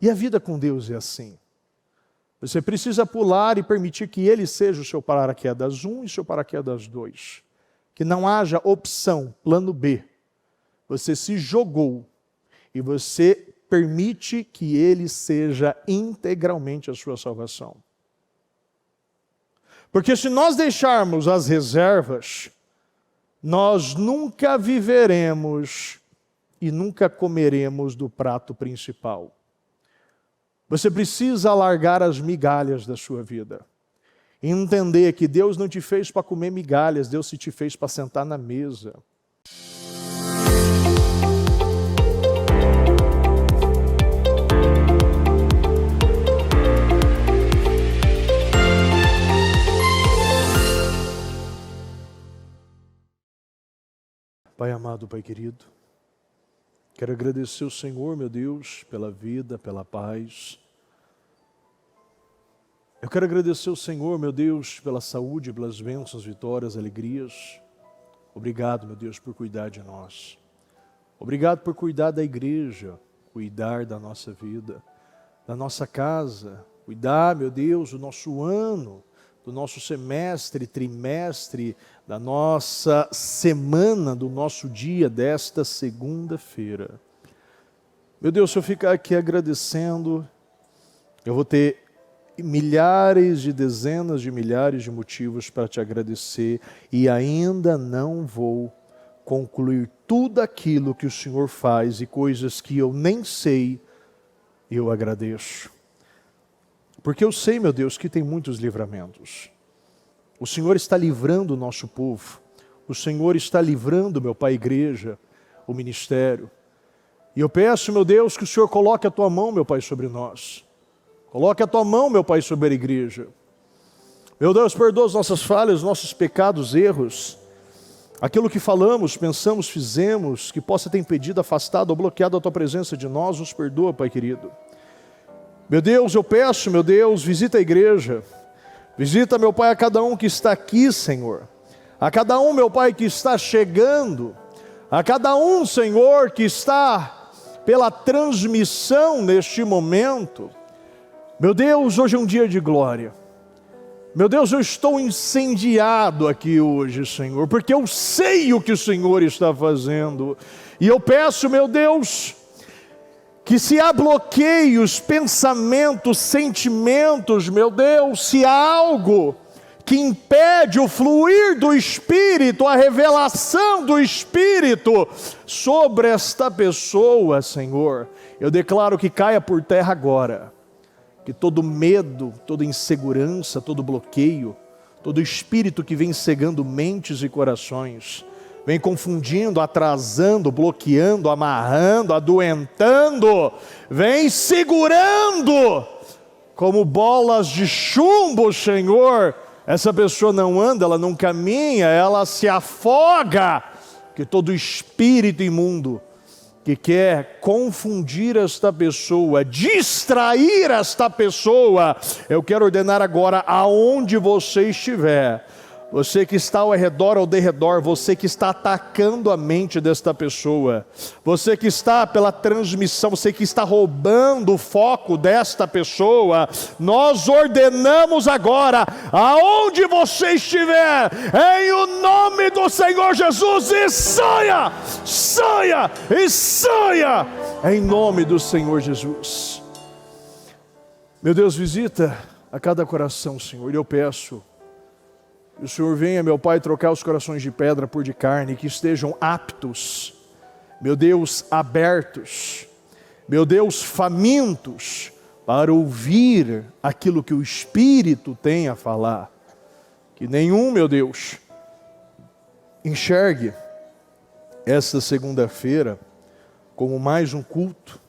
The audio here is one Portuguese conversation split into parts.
E a vida com Deus é assim. Você precisa pular e permitir que Ele seja o seu paraquedas 1 e seu paraquedas 2. Que não haja opção, plano B. Você se jogou e você permite que Ele seja integralmente a sua salvação. Porque se nós deixarmos as reservas, nós nunca viveremos e nunca comeremos do prato principal. Você precisa largar as migalhas da sua vida. E entender que Deus não te fez para comer migalhas, Deus te fez para sentar na mesa. Pai amado, Pai querido, quero agradecer ao Senhor, meu Deus, pela vida, pela paz. Eu quero agradecer ao Senhor, meu Deus, pela saúde, pelas bênçãos, vitórias, alegrias. Obrigado, meu Deus, por cuidar de nós. Obrigado por cuidar da igreja, cuidar da nossa vida, da nossa casa, cuidar, meu Deus, do nosso ano, do nosso semestre, trimestre, da nossa semana, do nosso dia, desta segunda-feira. Meu Deus, se eu ficar aqui agradecendo, eu vou ter milhares de dezenas de milhares de motivos para te agradecer e ainda não vou concluir tudo aquilo que o Senhor faz e coisas que eu nem sei, eu agradeço. Porque eu sei, meu Deus, que tem muitos livramentos. O Senhor está livrando o nosso povo. O Senhor está livrando, meu Pai, a igreja, o ministério. E eu peço, meu Deus, que o Senhor coloque a tua mão, meu Pai, sobre nós. Coloque a tua mão, meu Pai, sobre a igreja. Meu Deus, perdoa as nossas falhas, nossos pecados, erros. Aquilo que falamos, pensamos, fizemos, que possa ter impedido, afastado ou bloqueado a tua presença de nós, nos perdoa, Pai querido. Meu Deus, eu peço, meu Deus, visita a igreja. Visita, meu Pai, a cada um que está aqui, Senhor. A cada um, meu Pai, que está chegando. A cada um, Senhor, que está pela transmissão neste momento. Meu Deus, hoje é um dia de glória. Meu Deus, eu estou incendiado aqui hoje, Senhor, porque eu sei o que o Senhor está fazendo. E eu peço, meu Deus, que se há bloqueios, pensamentos, sentimentos, meu Deus, se há algo que impede o fluir do Espírito, a revelação do Espírito sobre esta pessoa, Senhor, eu declaro que caia por terra agora. Que todo medo, toda insegurança, todo bloqueio, todo espírito que vem cegando mentes e corações, vem confundindo, atrasando, bloqueando, amarrando, adoentando, vem segurando como bolas de chumbo, Senhor. Essa pessoa não anda, ela não caminha, ela se afoga. Que todo espírito imundo que quer confundir esta pessoa, distrair esta pessoa, eu quero ordenar agora, aonde você estiver, você que está ao redor ou derredor, você que está atacando a mente desta pessoa, você que está pela transmissão, você que está roubando o foco desta pessoa, nós ordenamos agora, aonde você estiver, em o nome do Senhor Jesus, e saia, saia, e saia, em nome do Senhor Jesus. Meu Deus, visita a cada coração, Senhor, e eu peço, que o Senhor venha, meu Pai, trocar os corações de pedra por de carne, que estejam aptos, meu Deus, abertos, meu Deus, famintos, para ouvir aquilo que o Espírito tem a falar. Que nenhum, meu Deus, enxergue esta segunda-feira como mais um culto,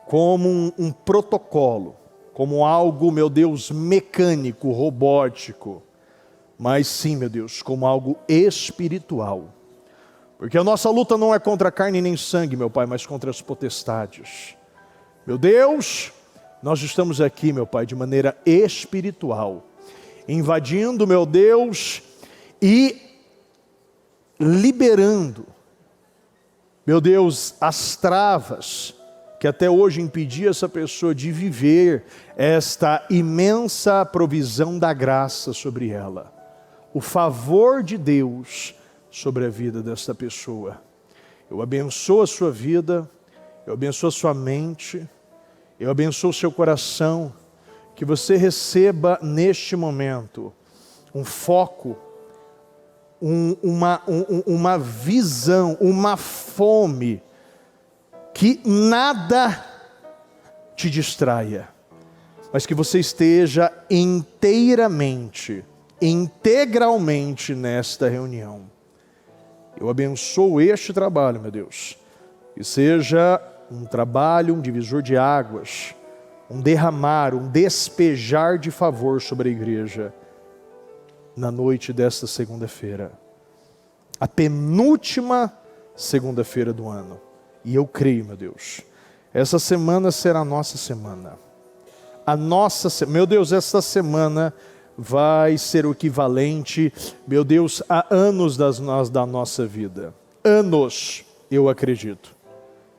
como um protocolo, como algo, meu Deus, mecânico, robótico, mas sim, meu Deus, como algo espiritual. Porque a nossa luta não é contra carne nem sangue, meu Pai, mas contra as potestades. Meu Deus, nós estamos aqui, meu Pai, de maneira espiritual, invadindo, meu Deus, e liberando, meu Deus, as travas que até hoje impedia essa pessoa de viver esta imensa provisão da graça sobre ela. O favor de Deus sobre a vida desta pessoa. Eu abençoo a sua vida, eu abençoo a sua mente, eu abençoo o seu coração, que você receba neste momento um foco, uma visão, uma fome, que nada te distraia, mas que você esteja integralmente nesta reunião. Eu abençoo este trabalho, meu Deus, que seja um trabalho, um divisor de águas, um derramar, um despejar de favor sobre a igreja, na noite desta segunda-feira, a penúltima segunda-feira do ano. E eu creio, meu Deus, essa semana será a nossa semana. Meu Deus, esta semana vai ser o equivalente, meu Deus, a anos da nossa vida. Anos, eu acredito.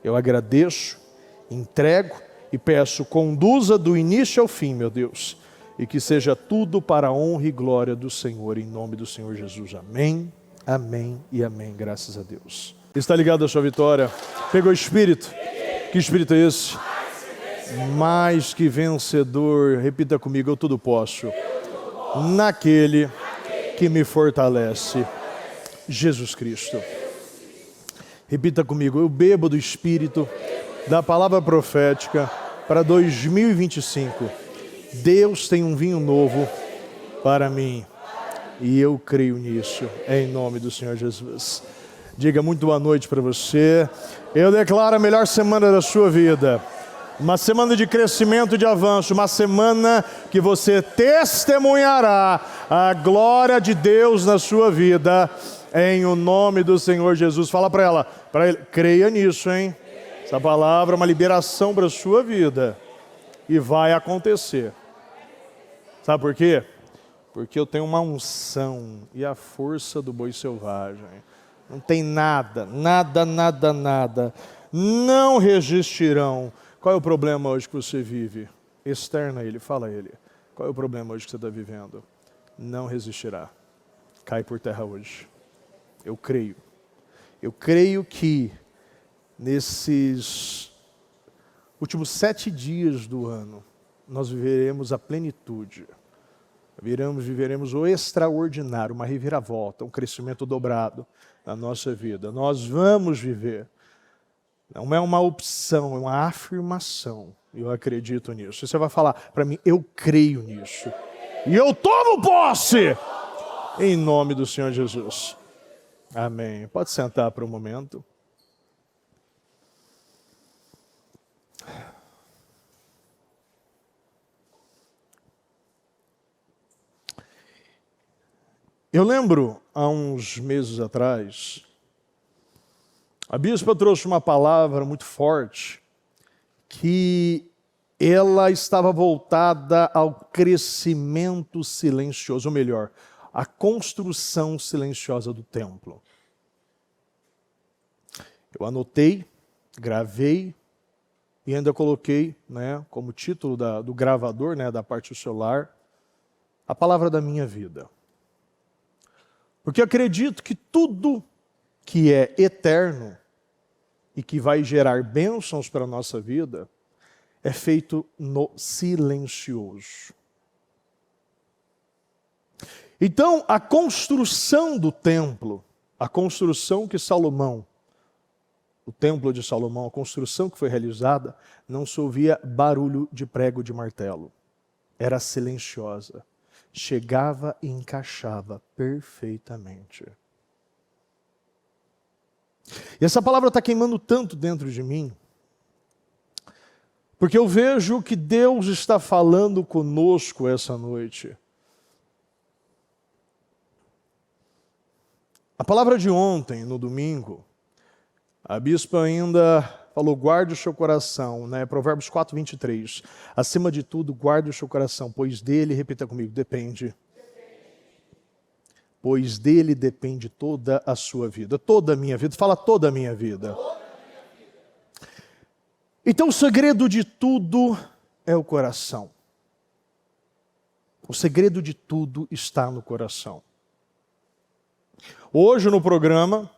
Eu agradeço, entrego e peço, conduza do início ao fim, meu Deus, e que seja tudo para a honra e glória do Senhor, em nome do Senhor Jesus. Amém, amém e amém, graças a Deus. Está ligado à sua vitória? Pegou o Espírito? Que Espírito é esse? Mais que vencedor. Repita comigo: eu tudo posso naquele que me fortalece, Jesus Cristo. Repita comigo: eu bebo do Espírito, da palavra profética para 2025. Deus tem um vinho novo para mim e eu creio nisso, em nome do Senhor Jesus. Diga muito boa noite para você. Eu declaro a melhor semana da sua vida. Uma semana de crescimento e de avanço. Uma semana que você testemunhará a glória de Deus na sua vida. Em o nome do Senhor Jesus. Fala para ele, creia nisso, hein? Essa palavra é uma liberação para a sua vida. E vai acontecer. Sabe por quê? Porque eu tenho uma unção e a força do boi selvagem. Não tem nada. Não resistirão. Qual é o problema hoje que você vive? Externa a ele, fala a ele. Qual é o problema hoje que você está vivendo? Não resistirá. Cai por terra hoje. Eu creio. Eu creio que nesses últimos 7 dias do ano, nós viveremos a plenitude. Viveremos o extraordinário, uma reviravolta, um crescimento dobrado na nossa vida. Nós vamos viver. Não é uma opção, é uma afirmação. Eu acredito nisso. Você vai falar para mim: eu creio nisso. E eu tomo posse! Em nome do Senhor Jesus. Amém. Pode sentar por um momento. Eu lembro, há uns meses atrás, a bispa trouxe uma palavra muito forte, que ela estava voltada ao crescimento silencioso, ou melhor, a construção silenciosa do templo. Eu anotei, gravei e ainda coloquei, como título do gravador, da parte do celular, a palavra da minha vida. Porque eu acredito que tudo que é eterno e que vai gerar bênçãos para a nossa vida é feito no silencioso. Então, a construção do templo, a construção que Salomão, o templo de Salomão, a construção que foi realizada, não se ouvia barulho de prego de martelo. Era silenciosa. Chegava e encaixava perfeitamente. E essa palavra está queimando tanto dentro de mim, porque eu vejo que Deus está falando conosco essa noite. A palavra de ontem, no domingo, a bispa ainda falou: guarde o seu coração, Provérbios 4:23. Acima de tudo, guarde o seu coração, pois dele, repita comigo, depende. Pois dele depende toda a sua vida. Toda a minha vida. Fala: toda a minha vida. Então o segredo de tudo é o coração. O segredo de tudo está no coração. Hoje no programa,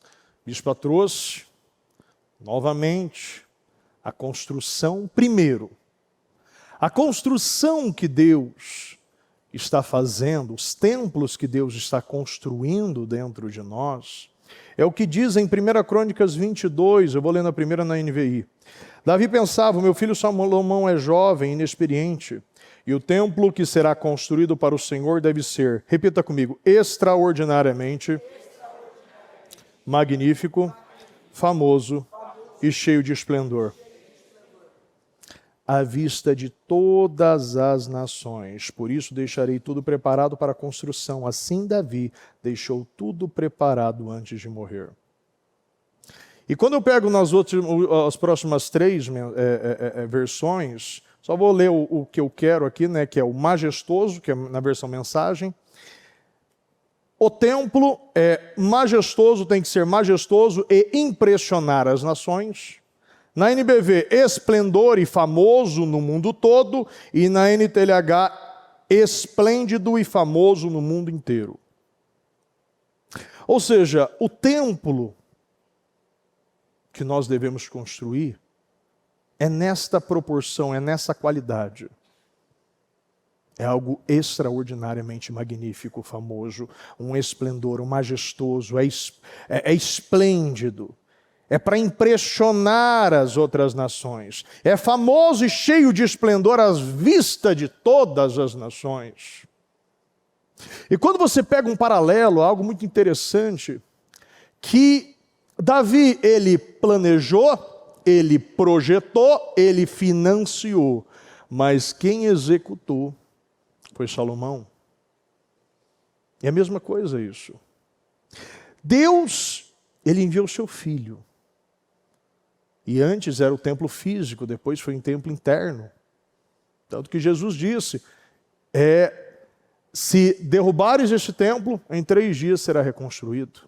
o Bispo trouxe novamente a construção primeiro. A construção que Deus está fazendo, os templos que Deus está construindo dentro de nós, é o que diz em 1 Crônicas 22, eu vou ler na primeira na NVI. Davi pensava, meu filho Salomão é jovem, inexperiente, e o templo que será construído para o Senhor deve ser, repita comigo, extraordinariamente magnífico, famoso e cheio de esplendor, à vista de todas as nações. Por isso deixarei tudo preparado para a construção. Assim Davi deixou tudo preparado antes de morrer. E quando eu pego as próximas 3 versões, só vou ler o que eu quero aqui, né, que é o majestoso, que é na versão mensagem. O templo é majestoso, tem que ser majestoso e impressionar as nações. Na NBV, esplendor e famoso no mundo todo. E na NTLH, esplêndido e famoso no mundo inteiro. Ou seja, o templo que nós devemos construir é nesta proporção, é nessa qualidade. É algo extraordinariamente magnífico, famoso, um esplendor, um majestoso, é esplêndido. É para impressionar as outras nações. É famoso e cheio de esplendor à vista de todas as nações. E quando você pega um paralelo, algo muito interessante, que Davi, ele planejou, ele projetou, ele financiou, mas quem executou foi Salomão. É a mesma coisa isso. Deus, ele enviou o seu filho. E antes era o templo físico, depois foi um templo interno. Tanto que Jesus disse, se derrubares este templo, em 3 dias será reconstruído.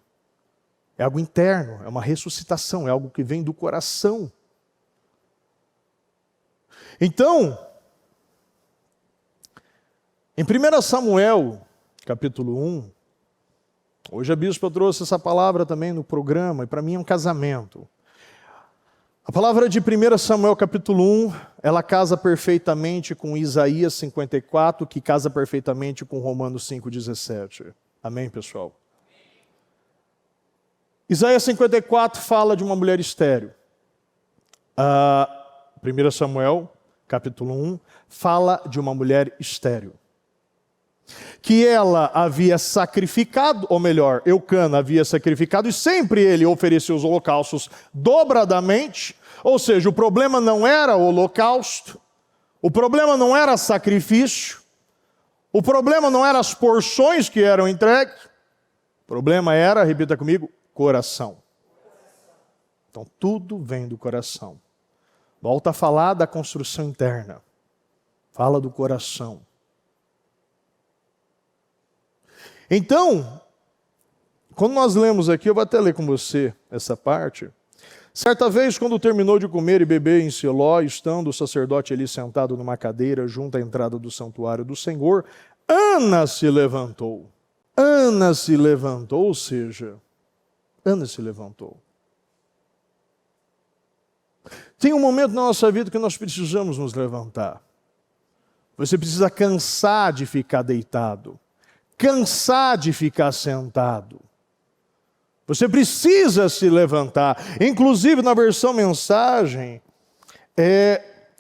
É algo interno, é uma ressuscitação, é algo que vem do coração. Então, em 1 Samuel, capítulo 1, hoje a bispa trouxe essa palavra também no programa, e para mim é um casamento. A palavra de 1 Samuel capítulo 1, ela casa perfeitamente com Isaías 54, que casa perfeitamente com Romanos 5,17. Amém, pessoal? Isaías 54 fala de uma mulher estéril. 1 Samuel capítulo 1 fala de uma mulher estéril. Que ela havia sacrificado, ou melhor, Eucana havia sacrificado, e sempre ele oferecia os holocaustos dobradamente, ou seja, o problema não era o holocausto, o problema não era sacrifício, o problema não eram as porções que eram entregues, o problema era, repita comigo, coração. Então tudo vem do coração. Volta a falar da construção interna, fala do coração. Então, quando nós lemos aqui, eu vou até ler com você essa parte. Certa vez, quando terminou de comer e beber em Siló, estando o sacerdote ali sentado numa cadeira junto à entrada do santuário do Senhor, Ana se levantou. Ana se levantou, ou seja, Ana se levantou. Tem um momento na nossa vida que nós precisamos nos levantar. Você precisa cansar de ficar deitado. Cansar de ficar sentado. Você precisa se levantar. Inclusive na versão mensagem,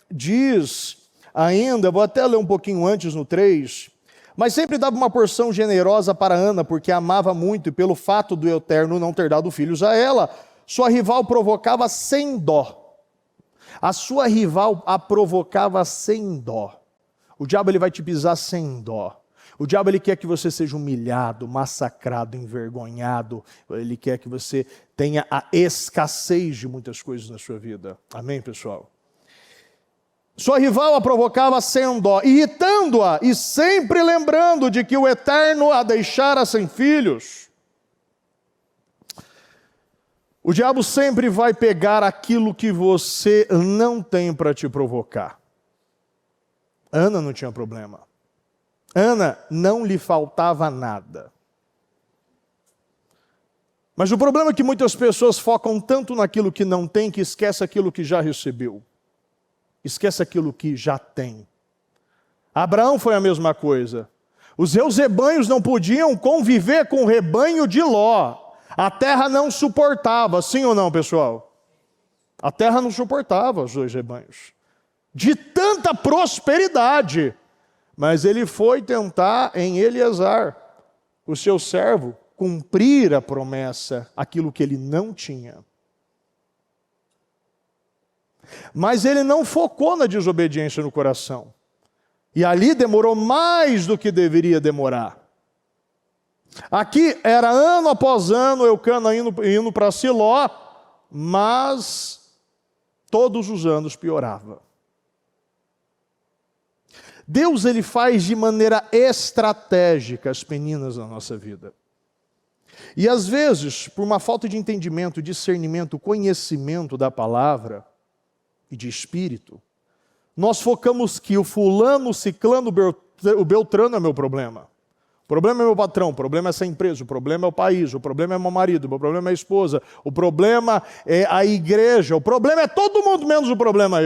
diz ainda, vou até ler um pouquinho antes no 3, mas sempre dava uma porção generosa para Ana, porque amava muito, e pelo fato do Eterno não ter dado filhos a ela, sua rival provocava sem dó. A sua rival a provocava sem dó. O diabo ele vai te pisar sem dó. O diabo ele quer que você seja humilhado, massacrado, envergonhado. Ele quer que você tenha a escassez de muitas coisas na sua vida. Amém, pessoal? Sua rival a provocava sem dó, irritando-a e sempre lembrando de que o Eterno a deixara sem filhos. O diabo sempre vai pegar aquilo que você não tem para te provocar. Ana não tinha problema. Ana não lhe faltava nada. Mas o problema é que muitas pessoas focam tanto naquilo que não tem que esquece aquilo que já recebeu. Esquece aquilo que já tem. Abraão foi a mesma coisa. Os seus rebanhos não podiam conviver com o rebanho de Ló. A terra não suportava, sim ou não, pessoal? A terra não suportava os dois rebanhos. De tanta prosperidade. Mas ele foi tentar em Eleazar, o seu servo, cumprir a promessa, aquilo que ele não tinha. Mas ele não focou na desobediência no coração. E ali demorou mais do que deveria demorar. Aqui era ano após ano, Eucana indo para Siló, mas todos os anos piorava. Deus ele faz de maneira estratégica as peninas na nossa vida. E às vezes, por uma falta de entendimento, discernimento, conhecimento da palavra e de espírito, nós focamos que o fulano, o ciclano, o beltrano é meu problema. O problema é meu patrão, o problema é essa empresa, o problema é o país, o problema é meu marido, o problema é a esposa, o problema é a igreja, o problema é todo mundo menos o problema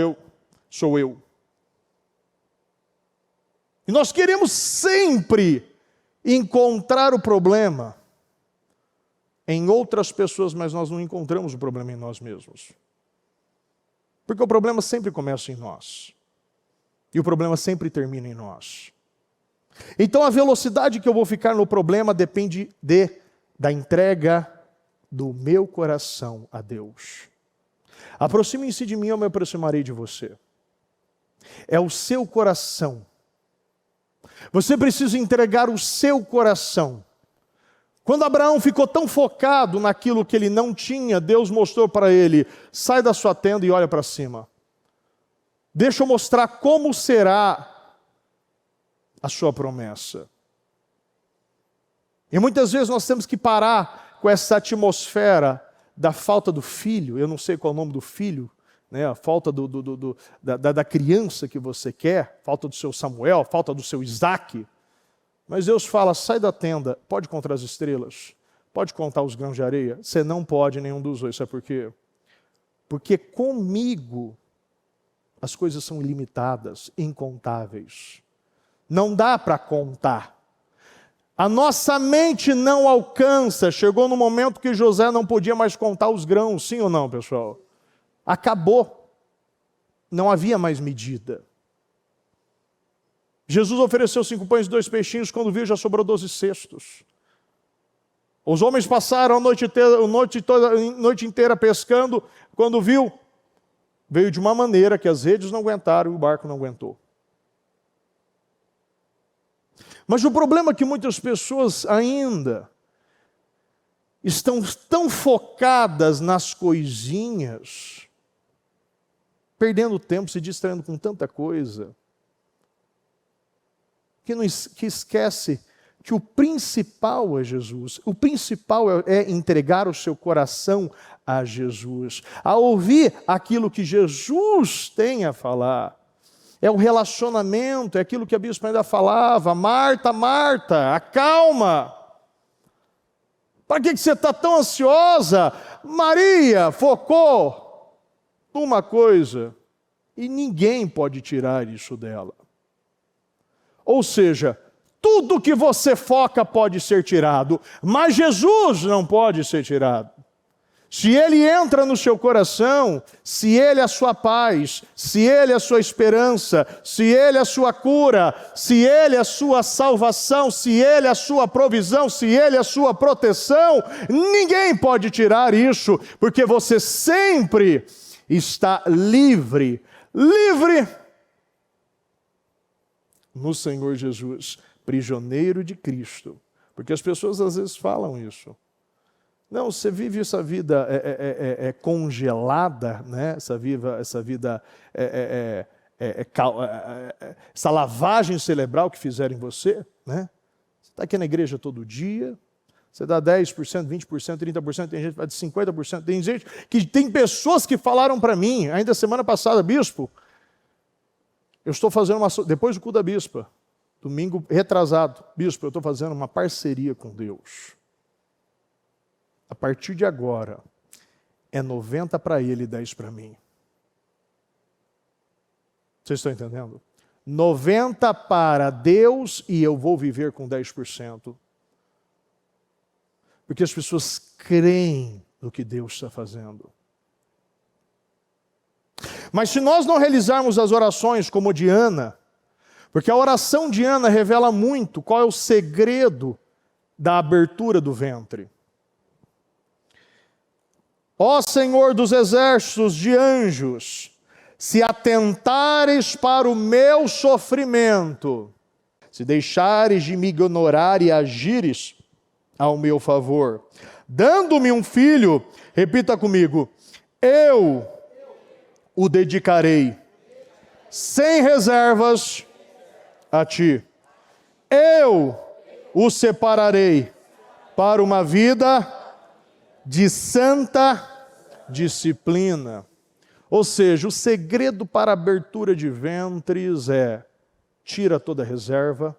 sou eu. E nós queremos sempre encontrar o problema em outras pessoas, mas nós não encontramos o problema em nós mesmos. Porque o problema sempre começa em nós. E o problema sempre termina em nós. Então a velocidade que eu vou ficar no problema depende da entrega do meu coração a Deus. Aproxime-se de mim, eu me aproximarei de você. É o seu coração. Você precisa entregar o seu coração. Quando Abraão ficou tão focado naquilo que ele não tinha, Deus mostrou para ele: sai da sua tenda e olha para cima. Deixa eu mostrar como será a sua promessa. E muitas vezes nós temos que parar com essa atmosfera da falta do filho. Eu não sei qual é o nome do filho, né? A falta da criança que você quer, falta do seu Samuel, falta do seu Isaac. Mas Deus fala: sai da tenda, pode contar as estrelas, pode contar os grãos de areia. Você não pode nenhum dos dois, sabe por quê? Porque comigo as coisas são ilimitadas, incontáveis. Não dá para contar. A nossa mente não alcança. Chegou no momento que José não podia mais contar os grãos, sim ou não, pessoal? Acabou. Não havia mais medida. Jesus ofereceu 5 pães e 2 peixinhos, quando viu já sobrou 12 cestos. Os homens passaram a noite inteira pescando, quando viu, veio de uma maneira que as redes não aguentaram e o barco não aguentou. Mas o problema é que muitas pessoas ainda estão tão focadas nas coisinhas, perdendo tempo, se distraindo com tanta coisa, que esquece que o principal é Jesus. O principal é entregar o seu coração a Jesus, a ouvir aquilo que Jesus tem a falar. É o relacionamento, é aquilo que a bispa ainda falava: Marta, Marta, acalma. Para que você está tão ansiosa? Maria focou numa coisa e ninguém pode tirar isso dela. Ou seja, tudo que você foca pode ser tirado, mas Jesus não pode ser tirado. Se Ele entra no seu coração, se Ele é a sua paz, se Ele é a sua esperança, se Ele é a sua cura, se Ele é a sua salvação, se Ele é a sua provisão, se Ele é a sua proteção, ninguém pode tirar isso, porque você sempre está livre no Senhor Jesus, prisioneiro de Cristo. Porque as pessoas às vezes falam isso. Não, você vive essa vida congelada, né? Essa lavagem cerebral que fizeram em você, né? Você está aqui na igreja todo dia, Você dá 10%, 20%, 30%, tem gente que vai de 50%. Tem pessoas que falaram para mim, ainda semana passada, bispo, eu estou fazendo depois do culto da bispa, domingo retrasado, bispo, eu estou fazendo uma parceria com Deus. A partir de agora, é 90 para ele e 10 para mim. Vocês estão entendendo? 90 para Deus e eu vou viver com 10%. Porque as pessoas creem no que Deus está fazendo. Mas se nós não realizarmos as orações como de Ana, porque a oração de Ana revela muito qual é o segredo da abertura do ventre. Ó Senhor dos exércitos de anjos, se atentares para o meu sofrimento, se deixares de me ignorar e agires ao meu favor, dando-me um filho, repita comigo, eu o dedicarei sem reservas a ti. Eu o separarei para uma vida de santa disciplina. Ou seja, o segredo para a abertura de ventres é: tira toda reserva,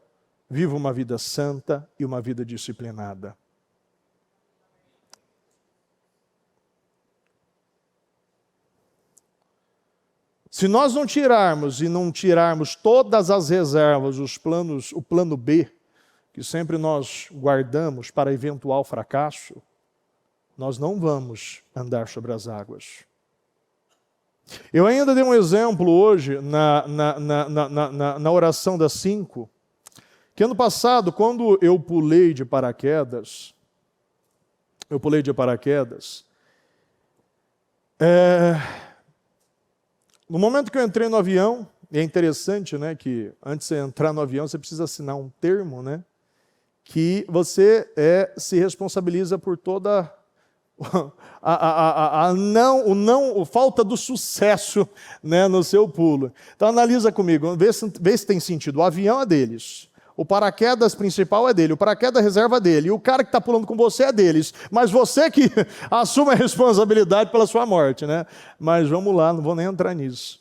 viva uma vida santa e uma vida disciplinada. Se nós não tirarmos e não tirarmos todas as reservas, o plano B, que sempre nós guardamos para eventual fracasso, nós não vamos andar sobre as águas. Eu ainda dei um exemplo hoje na oração das 5, que ano passado, quando eu pulei de paraquedas, no momento que eu entrei no avião, e é interessante, né, que antes de você entrar no avião, você precisa assinar um termo, né, que você se responsabiliza por toda a falta do sucesso, né, no seu pulo. Então analisa comigo, vê se tem sentido. O avião é deles, o paraquedas principal é dele, o paraquedas reserva é dele, e o cara que está pulando com você é deles, mas você que assume a responsabilidade pela sua morte, né? Mas vamos lá, não vou nem entrar nisso.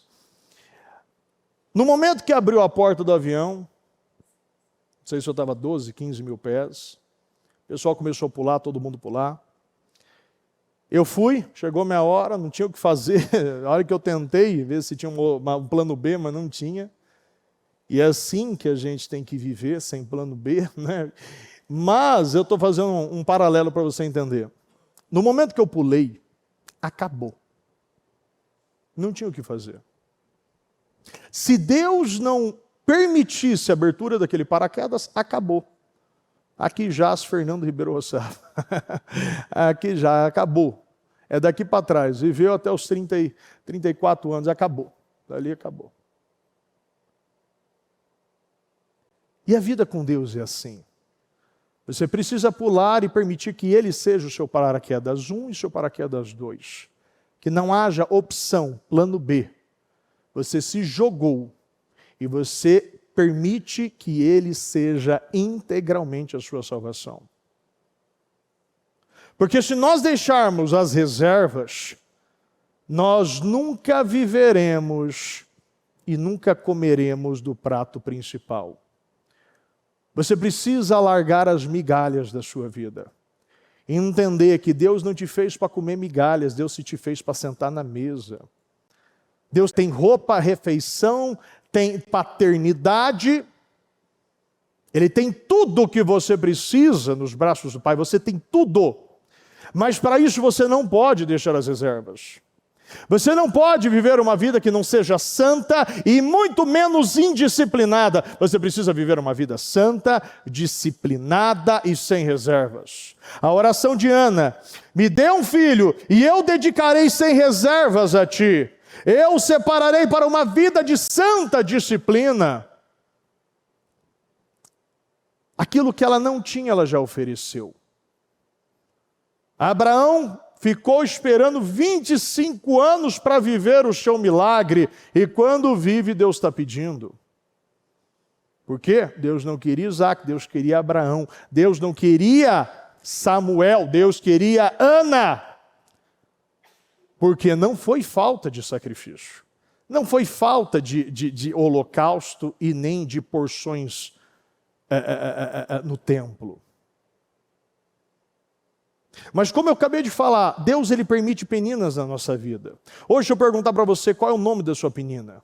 No momento que abriu a porta do avião, não sei se eu estava 12, 15 mil pés, o pessoal começou a pular, todo mundo pular. Eu fui, chegou minha hora, não tinha o que fazer. A hora que eu tentei ver se tinha um plano B, mas não tinha. E é assim que a gente tem que viver, sem plano B, né? Mas eu estou fazendo um paralelo para você entender. No momento que eu pulei, acabou. Não tinha o que fazer. Se Deus não permitisse a abertura daquele paraquedas, acabou. Aqui jaz Fernando Ribeiro Rossaro. Aqui já acabou. É daqui para trás. Viveu até os 34 anos, acabou. Dali acabou. E a vida com Deus é assim. Você precisa pular e permitir que Ele seja o seu paraquedas 1 e o seu paraquedas 2. Que não haja opção, plano B. Você se jogou e você permite que Ele seja integralmente a sua salvação. Porque se nós deixarmos as reservas, nós nunca viveremos e nunca comeremos do prato principal. Você precisa largar as migalhas da sua vida. E entender que Deus não te fez para comer migalhas, Deus te fez para sentar na mesa. Deus tem roupa, refeição, tem paternidade. Ele tem tudo o que você precisa nos braços do Pai. Você tem tudo. Mas para isso você não pode deixar as reservas. Você não pode viver uma vida que não seja santa e muito menos indisciplinada. Você precisa viver uma vida santa, disciplinada e sem reservas. A oração de Ana: me dê um filho e eu dedicarei sem reservas a ti. Eu o separarei para uma vida de santa disciplina. Aquilo que ela não tinha, ela já ofereceu. Abraão ficou esperando 25 anos para viver o seu milagre. E quando vive, Deus está pedindo. Por quê? Deus não queria Isaac, Deus queria Abraão. Deus não queria Samuel, Deus queria Ana. Porque não foi falta de sacrifício. Não foi falta de holocausto e nem de porções no templo. Mas como eu acabei de falar, Deus ele permite peninas na nossa vida. Hoje deixa eu perguntar para você, qual é o nome da sua penina?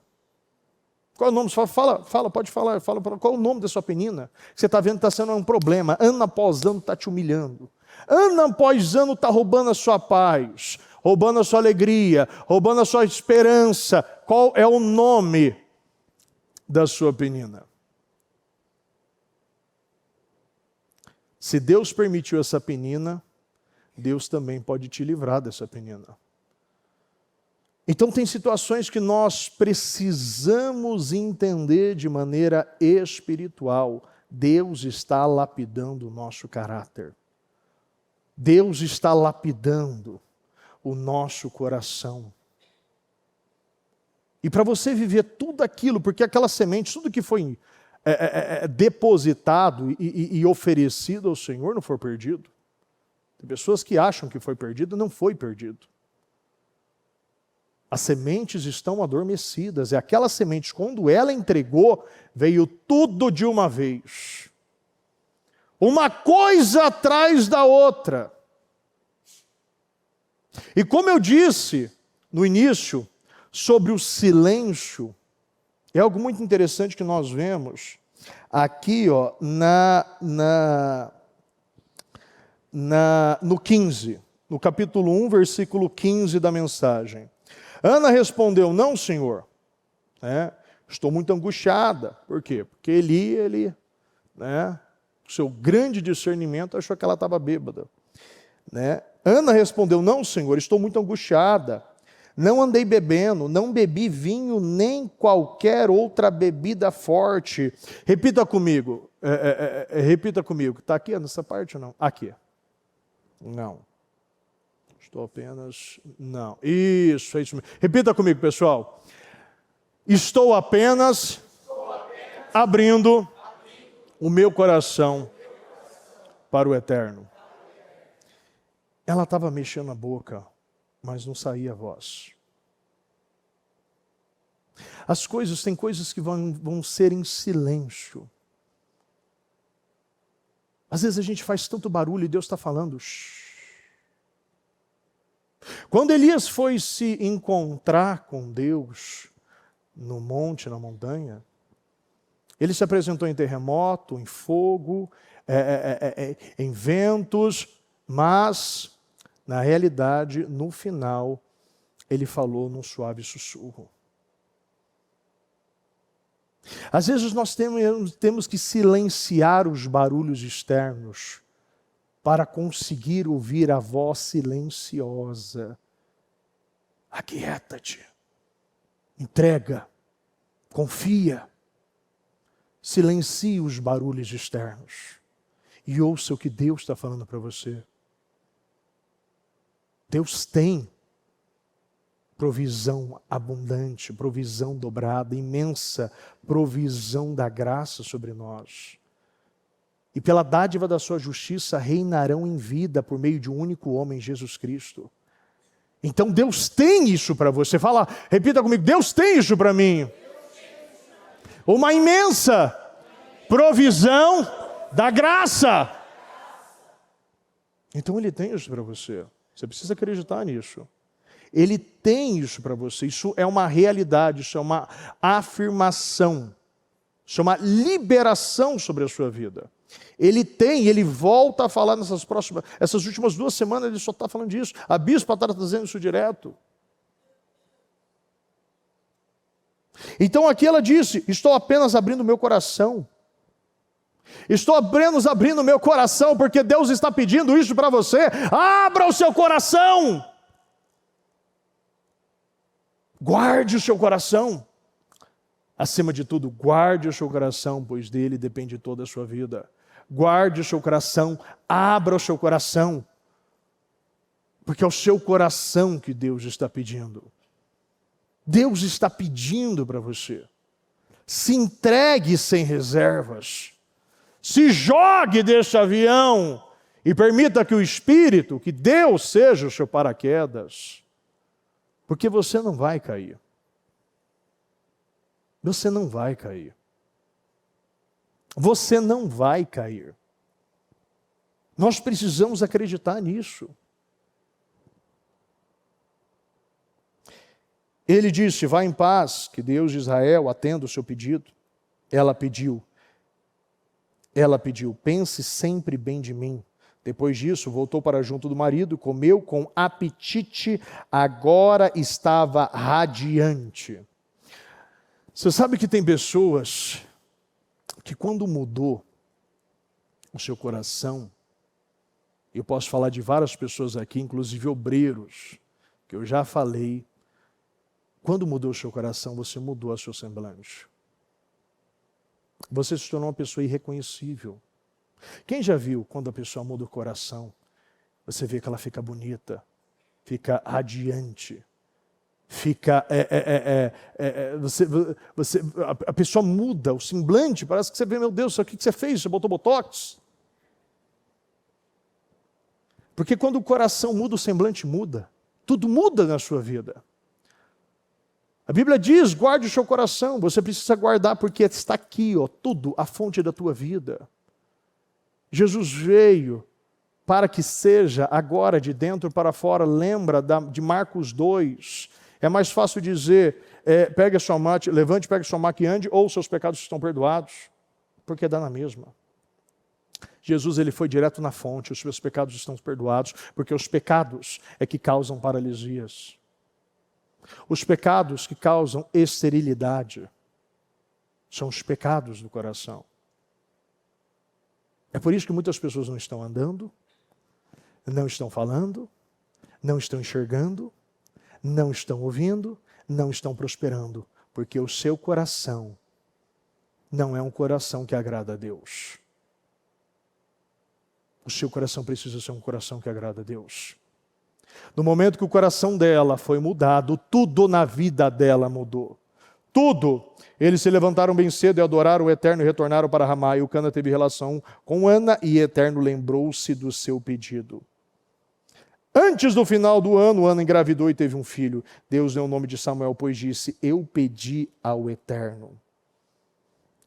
Qual é o nome? Fala, pode falar. Qual é o nome da sua penina? Você está vendo que está sendo um problema. Ano após ano está te humilhando. Ano após ano está roubando a sua paz, roubando a sua alegria, roubando a sua esperança. Qual é o nome da sua penina? Se Deus permitiu essa penina, Deus também pode te livrar dessa penina. Então tem situações que nós precisamos entender de maneira espiritual. Deus está lapidando o nosso caráter. Deus está lapidando o nosso coração. E para você viver tudo aquilo, porque aquela semente, tudo que foi depositado e oferecido ao Senhor não foi perdido. Tem pessoas que acham que foi perdido, não foi perdido. As sementes estão adormecidas. E aquela semente, quando ela entregou, veio tudo de uma vez. Uma coisa atrás da outra. E como eu disse no início, sobre o silêncio, é algo muito interessante que nós vemos aqui no 15, no capítulo 1, versículo 15 da mensagem. Ana respondeu, não, Senhor, estou muito angustiada. Por quê? Porque Eli, o seu grande discernimento, achou que ela estava bêbada. Ana respondeu, não, Senhor, estou muito angustiada. Não andei bebendo, não bebi vinho, nem qualquer outra bebida forte. Repita comigo. Repita comigo. Está aqui nessa parte ou não? Aqui. Não. Estou apenas... Não. Isso, é isso mesmo. Repita comigo, pessoal. Estou apenas abrindo o meu coração para o eterno. Ela estava mexendo a boca, mas não saía a voz. Tem coisas que vão ser em silêncio. Às vezes a gente faz tanto barulho e Deus está falando. Shh. Quando Elias foi se encontrar com Deus no monte, na montanha, ele se apresentou em terremoto, em fogo, em ventos, mas, na realidade, no final, ele falou num suave sussurro. Às vezes nós temos que silenciar os barulhos externos para conseguir ouvir a voz silenciosa. Aquieta-te, entrega, confia, silencie os barulhos externos e ouça o que Deus está falando para você. Deus tem provisão abundante, provisão dobrada, imensa provisão da graça sobre nós. E pela dádiva da sua justiça reinarão em vida por meio de um único homem, Jesus Cristo. Então Deus tem isso para você. Fala, repita comigo, Deus tem isso para mim. Uma imensa provisão da graça. Então Ele tem isso para você. Você precisa acreditar nisso. Ele tem isso para você. Isso é uma realidade, isso é uma afirmação. Isso é uma liberação sobre a sua vida. Ele volta a falar essas últimas 2 semanas, ele só está falando disso. A bispa está trazendo isso direto. Então aqui ela disse, estou apenas abrindo meu coração. Estou apenas abrindo meu coração, porque Deus está pedindo isso para você. Abra o seu coração. Guarde o seu coração. Acima de tudo, guarde o seu coração, pois dele depende toda a sua vida. Guarde o seu coração, abra o seu coração. Porque é o seu coração que Deus está pedindo. Deus está pedindo para você. Se entregue sem reservas. Se jogue desse avião E permita que o Espírito, que Deus seja o seu paraquedas, porque você não vai cair. Você não vai cair. Você não vai cair. Nós precisamos acreditar nisso. Ele disse, vá em paz, que Deus de Israel atenda o seu pedido. Ela pediu, pense sempre bem de mim. Depois disso, voltou para junto do marido, comeu com apetite, agora estava radiante. Você sabe que tem pessoas que quando mudou o seu coração, eu posso falar de várias pessoas aqui, inclusive obreiros, que eu já falei, quando mudou o seu coração, você mudou o seu semblante. Você se tornou uma pessoa irreconhecível. Quem já viu quando a pessoa muda o coração? Você vê que ela fica bonita, fica radiante, fica... a pessoa muda, o semblante, parece que você vê, meu Deus, o que você fez? Você botou botox? Porque quando o coração muda, o semblante muda. Tudo muda na sua vida. A Bíblia diz, guarde o seu coração. Você precisa guardar porque está aqui, ó, tudo, a fonte da tua vida. Jesus veio para que seja agora de dentro para fora. Lembra de Marcos 2. É mais fácil dizer, pegue a sua mate, levante, pegue a sua maca e ande, ou seus pecados estão perdoados. Porque dá na mesma. Jesus ele foi direto na fonte, os seus pecados estão perdoados, porque os pecados é que causam paralisias. Os pecados que causam esterilidade são os pecados do coração. É por isso que muitas pessoas não estão andando, não estão falando, não estão enxergando, não estão ouvindo, não estão prosperando, porque o seu coração não é um coração que agrada a Deus. O seu coração precisa ser um coração que agrada a Deus. No momento que o coração dela foi mudado, tudo na vida dela mudou. Tudo. Eles se levantaram bem cedo e adoraram o Eterno e retornaram para Ramá. E o Cana teve relação com Ana e o Eterno lembrou-se do seu pedido. Antes do final do ano, Ana engravidou e teve um filho. Deus deu o nome de Samuel, pois disse, eu pedi ao Eterno.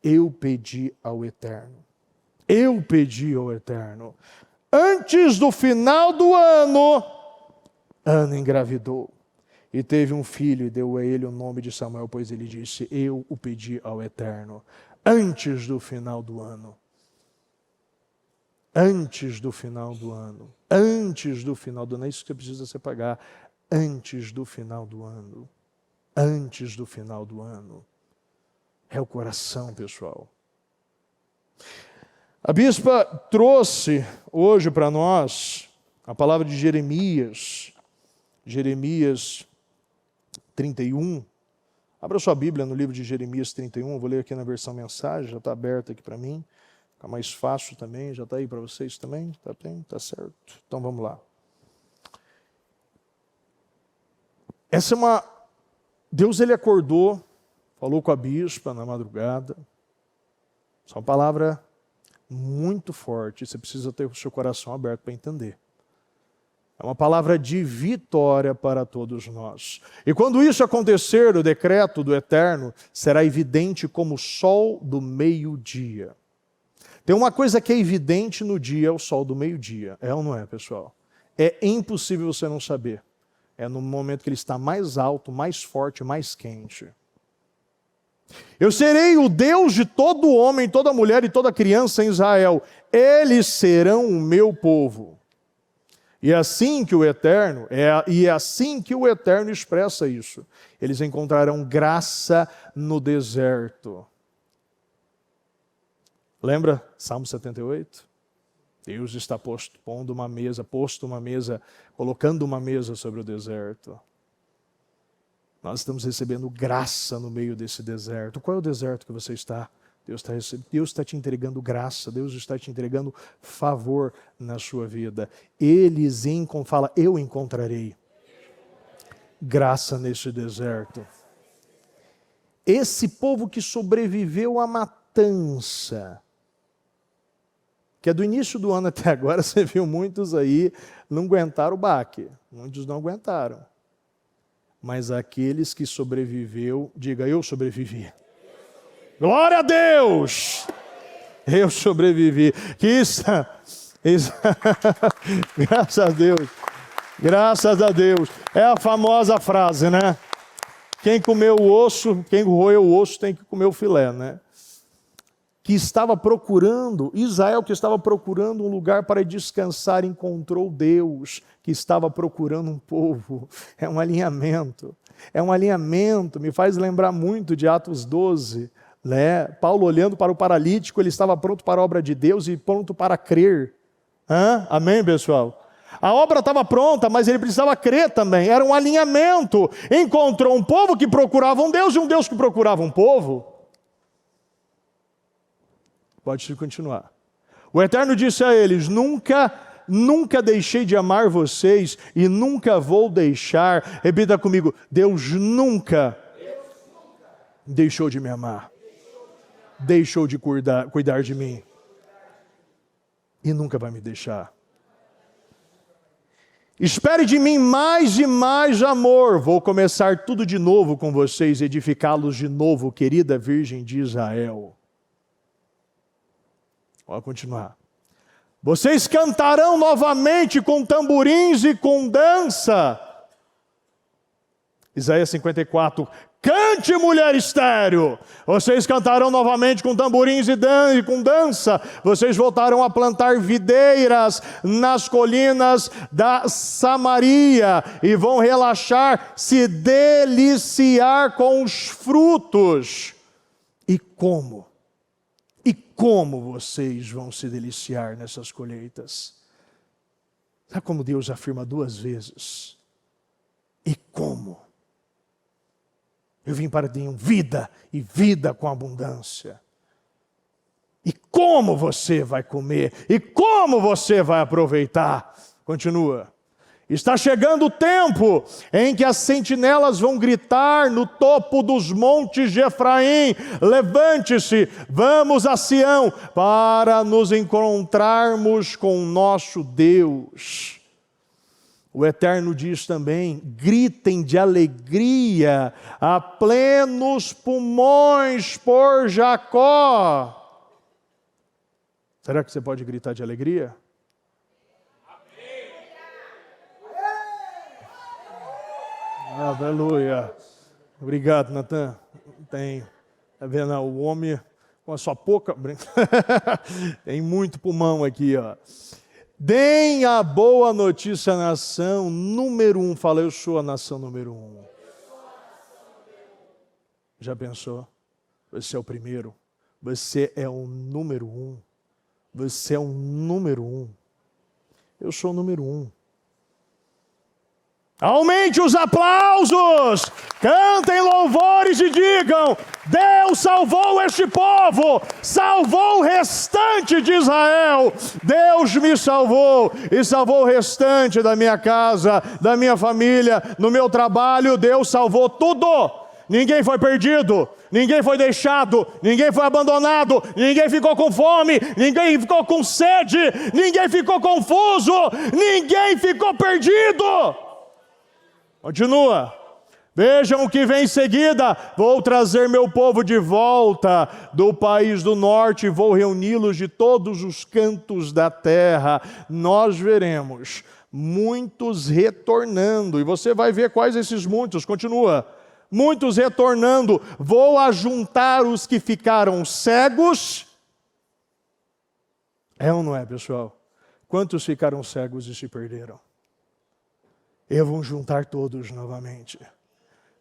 Eu pedi ao Eterno. Eu pedi ao Eterno. Antes do final do ano, Ana engravidou e teve um filho e deu a ele o nome de Samuel, pois ele disse, eu o pedi ao Eterno. Antes do final do ano. Antes do final do ano. Antes do final do ano. É isso que você precisa se pagar. Antes do final do ano. Antes do final do ano. É o coração, pessoal. A bispa trouxe hoje para nós a palavra de Jeremias. Jeremias 31. Abra sua Bíblia no livro de Jeremias 31. Eu vou ler aqui na versão mensagem. Já está aberta aqui para mim. Fica mais fácil também. Já está aí para vocês também? Está bem? Está certo. Então vamos lá. Essa é uma... Deus ele acordou, falou com a bispa na madrugada. Essa é uma palavra muito forte. Você precisa ter o seu coração aberto para entender. É uma palavra de vitória para todos nós. E quando isso acontecer, o decreto do Eterno será evidente como o sol do meio-dia. Tem uma coisa que é evidente no dia, é o sol do meio-dia. É ou não é, pessoal? É impossível você não saber. É no momento que ele está mais alto, mais forte, mais quente. Eu serei o Deus de todo homem, toda mulher e toda criança em Israel. Eles serão o meu povo. E é assim que o Eterno expressa isso. Eles encontrarão graça no deserto. Lembra Salmo 78? Deus está posto uma mesa, colocando uma mesa sobre o deserto. Nós estamos recebendo graça no meio desse deserto. Qual é o deserto que você está? Deus está te entregando graça, Deus está te entregando favor na sua vida. Fala, eu encontrarei graça nesse deserto. Esse povo que sobreviveu à matança, que é do início do ano até agora, você viu muitos aí não aguentaram o baque. Muitos não aguentaram. Mas aqueles que sobreviveu, diga, eu sobrevivi. Glória a Deus! Eu sobrevivi. Que isso... Graças a Deus. Graças a Deus. É a famosa frase, né? Quem comeu o osso, quem roeu o osso tem que comer o filé, né? Que estava procurando, Israel que estava procurando um lugar para descansar, encontrou Deus, que estava procurando um povo. É um alinhamento. É um alinhamento, me faz lembrar muito de Atos 12, né? Paulo olhando para o paralítico, ele estava pronto para a obra de Deus e pronto para crer. Amém, pessoal? A obra estava pronta, mas ele precisava crer também. Era um alinhamento. Encontrou um povo que procurava um Deus e um Deus que procurava um povo. Pode continuar. O Eterno disse a eles: nunca deixei de amar vocês e nunca vou deixar. Repita comigo: Deus nunca deixou de me amar. Deixou de cuidar de mim. E nunca vai me deixar. Espere de mim mais e mais amor. Vou começar tudo de novo com vocês, edificá-los de novo, querida Virgem de Israel. Vou continuar. Vocês cantarão novamente com tamborins e com dança. Isaías 54. Cante, mulher estéril. Vocês cantarão novamente com tamborins e com dança. Vocês voltarão a plantar videiras nas colinas da Samaria e vão relaxar, se deliciar com os frutos. E como? E como vocês vão se deliciar nessas colheitas? Sabe como Deus afirma 2 vezes? E como? Eu vim para ter vida e vida com abundância. E como você vai comer? E como você vai aproveitar? Continua. Está chegando o tempo em que as sentinelas vão gritar no topo dos montes de Efraim: levante-se, vamos a Sião, para nos encontrarmos com o nosso Deus. O Eterno diz também: gritem de alegria a plenos pulmões por Jacó. Será que você pode gritar de alegria? Aleluia. Obrigado, Natan. Tem, tá vendo, o homem com a sua pouca... Tem muito pulmão aqui, ó. Deem a boa notícia à nação número 1. Fala, eu sou a nação número 1. Já pensou? Você é o primeiro. Você é o número 1. Você é o número 1. Eu sou o número 1. Aumente os aplausos, cantem louvores e digam: Deus salvou este povo, salvou o restante de Israel. Deus me salvou e salvou o restante da minha casa, da minha família, no meu trabalho. Deus salvou tudo. Ninguém foi perdido, ninguém foi deixado, ninguém foi abandonado, ninguém ficou com fome, ninguém ficou com sede, ninguém ficou confuso, ninguém ficou perdido. Continua. Vejam o que vem em seguida. Vou trazer meu povo de volta do país do norte, vou reuni-los de todos os cantos da terra. Nós veremos muitos retornando, e você vai ver quais esses muitos. Continua. Muitos retornando. Vou ajuntar os que ficaram cegos. É ou não é, pessoal? Quantos ficaram cegos e se perderam? Eu vou juntar todos novamente.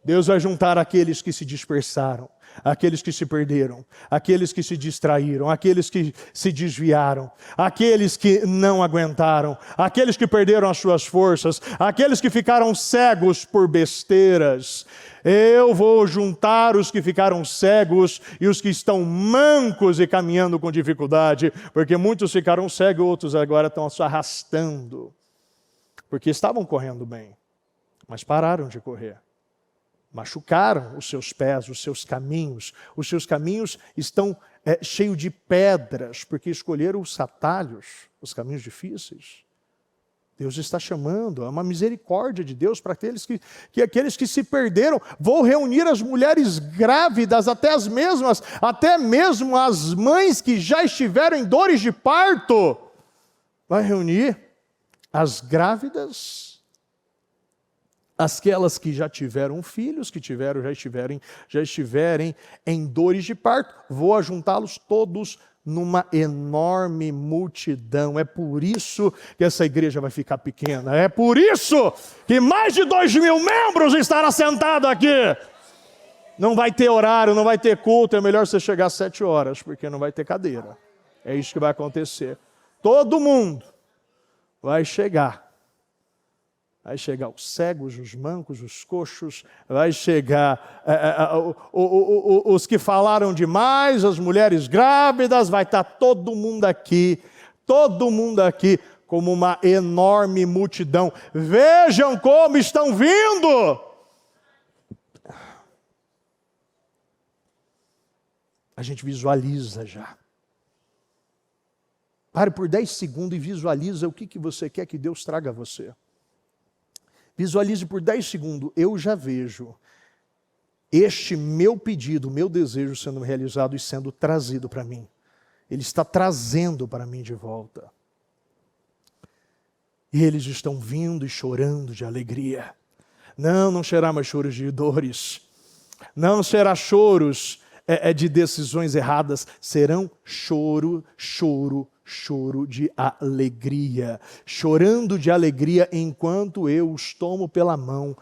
Deus vai juntar aqueles que se dispersaram, aqueles que se perderam, aqueles que se distraíram, aqueles que se desviaram, aqueles que não aguentaram, aqueles que perderam as suas forças, aqueles que ficaram cegos por besteiras. Eu vou juntar os que ficaram cegos e os que estão mancos e caminhando com dificuldade, porque muitos ficaram cegos, outros agora estão se arrastando. Porque estavam correndo bem, mas pararam de correr. machucaram os seus pés, os seus caminhos. Os seus caminhos estão cheios de pedras, porque escolheram os atalhos, os caminhos difíceis. Deus está chamando, é uma misericórdia de Deus para aqueles aqueles que se perderam. Vou reunir as mulheres grávidas, até mesmo as mães que já estiveram em dores de parto. Vai reunir as grávidas, aquelas que já tiveram filhos, já estiverem em dores de parto. Vou ajuntá-los todos numa enorme multidão. É por isso que essa igreja vai ficar pequena. É por isso que mais de 2.000 membros estarão sentados aqui. Não vai ter horário, não vai ter culto. É melhor você chegar às 7 horas, porque não vai ter cadeira. É isso que vai acontecer. Todo mundo vai chegar. Vai chegar os cegos, os mancos, os coxos, vai chegar os que falaram demais, as mulheres grávidas, vai estar todo mundo aqui, como uma enorme multidão. Vejam como estão vindo! A gente visualiza já. Pare por 10 segundos e visualiza o que você quer que Deus traga a você. Visualize por 10 segundos, eu já vejo este meu pedido, meu desejo sendo realizado e sendo trazido para mim. Ele está trazendo para mim de volta. E eles estão vindo e chorando de alegria. Não será mais choros de dores. Não será choros de decisões erradas. Serão choro de alegria, chorando de alegria enquanto eu os tomo pela mão,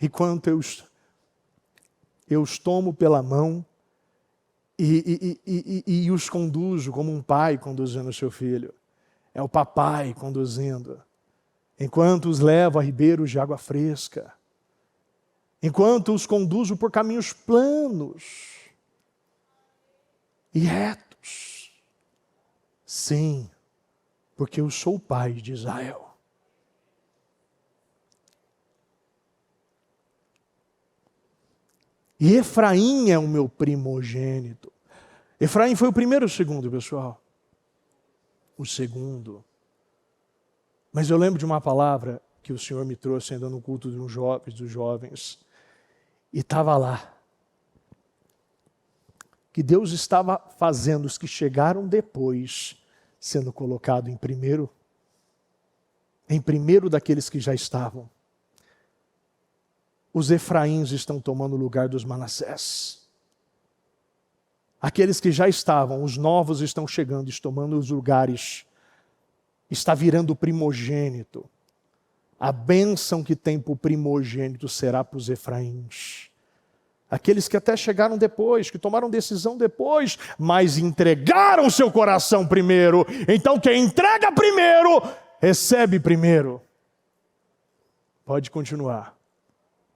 enquanto eu os tomo pela mão e os conduzo como um pai conduzindo o seu filho. É o papai conduzindo, enquanto os levo a ribeiros de água fresca, enquanto os conduzo por caminhos planos e retos. Sim, porque eu sou o pai de Israel. E Efraim é o meu primogênito. Efraim foi o primeiro ou o segundo, pessoal? O segundo. Mas eu lembro de uma palavra que o Senhor me trouxe ainda no culto dos jovens. E estava lá. Que Deus estava fazendo os que chegaram depois, sendo colocado em primeiro daqueles que já estavam. Os Efraíns estão tomando o lugar dos Manassés. Aqueles que já estavam, os novos estão chegando, estão tomando os lugares. Está virando primogênito. A bênção que tem para o primogênito será para os Efraíns. Aqueles que até chegaram depois, que tomaram decisão depois, mas entregaram seu coração primeiro. Então quem entrega primeiro, recebe primeiro. Pode continuar.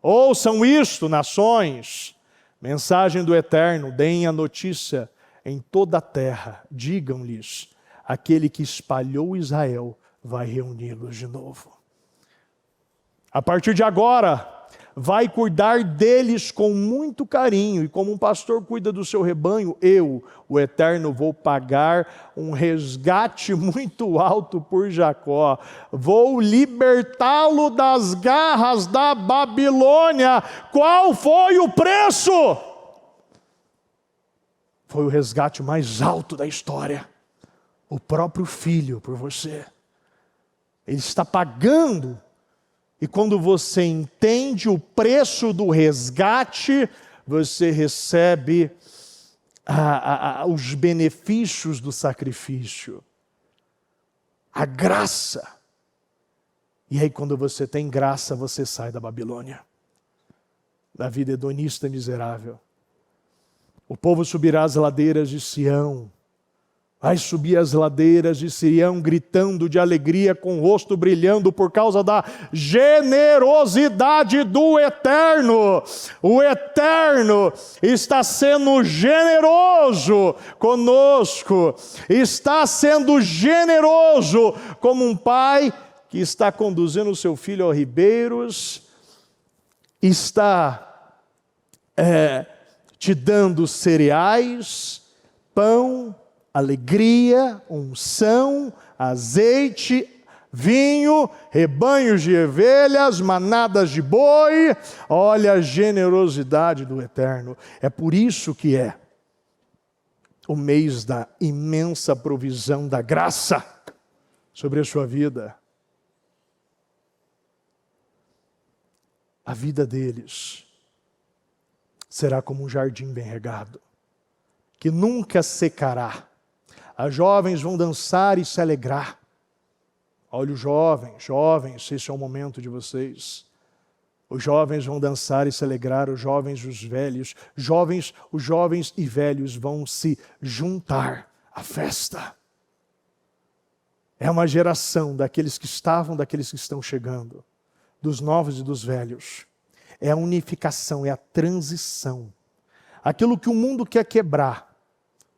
Ouçam isto, nações. Mensagem do Eterno, deem a notícia em toda a terra. Digam-lhes, aquele que espalhou Israel vai reuni-los de novo. A partir de agora, vai cuidar deles com muito carinho, e como um pastor cuida do seu rebanho, eu, o Eterno, vou pagar um resgate muito alto por Jacó. Vou libertá-lo das garras da Babilônia. Qual foi o preço? Foi o resgate mais alto da história. O próprio filho por você. Ele está pagando. E quando você entende o preço do resgate, você recebe os benefícios do sacrifício. A graça. E aí quando você tem graça, você sai da Babilônia. Da vida hedonista e miserável. O povo subirá as ladeiras de Sião. Vai subir as ladeiras de Sião gritando de alegria, com o rosto brilhando por causa da generosidade do Eterno. O Eterno está sendo generoso conosco. Está sendo generoso como um pai que está conduzindo o seu filho aos ribeiros está te dando cereais, pão, alegria, unção, azeite, vinho, rebanhos de ovelhas, manadas de boi. Olha a generosidade do Eterno. É por isso que é o mês da imensa provisão da graça sobre a sua vida. A vida deles será como um jardim bem regado, que nunca secará. As jovens vão dançar e se alegrar. Olha os jovens, esse é o momento de vocês. Os jovens vão dançar e se alegrar, os jovens e os velhos. Os jovens e velhos vão se juntar à festa. É uma geração daqueles que estavam, daqueles que estão chegando, dos novos e dos velhos. É a unificação, é a transição. Aquilo que o mundo quer quebrar.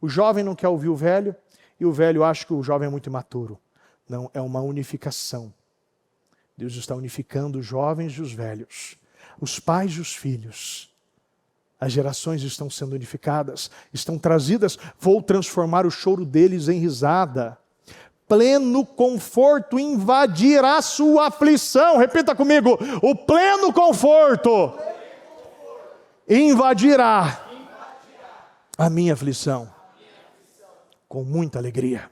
O jovem não quer ouvir o velho e o velho acha que o jovem é muito imaturo. Não, é uma unificação. Deus está unificando os jovens e os velhos, os pais e os filhos. As gerações estão sendo unificadas, estão trazidas. Vou transformar o choro deles em risada. Pleno conforto invadirá sua aflição. Repita comigo: o pleno conforto invadirá a minha aflição com muita alegria.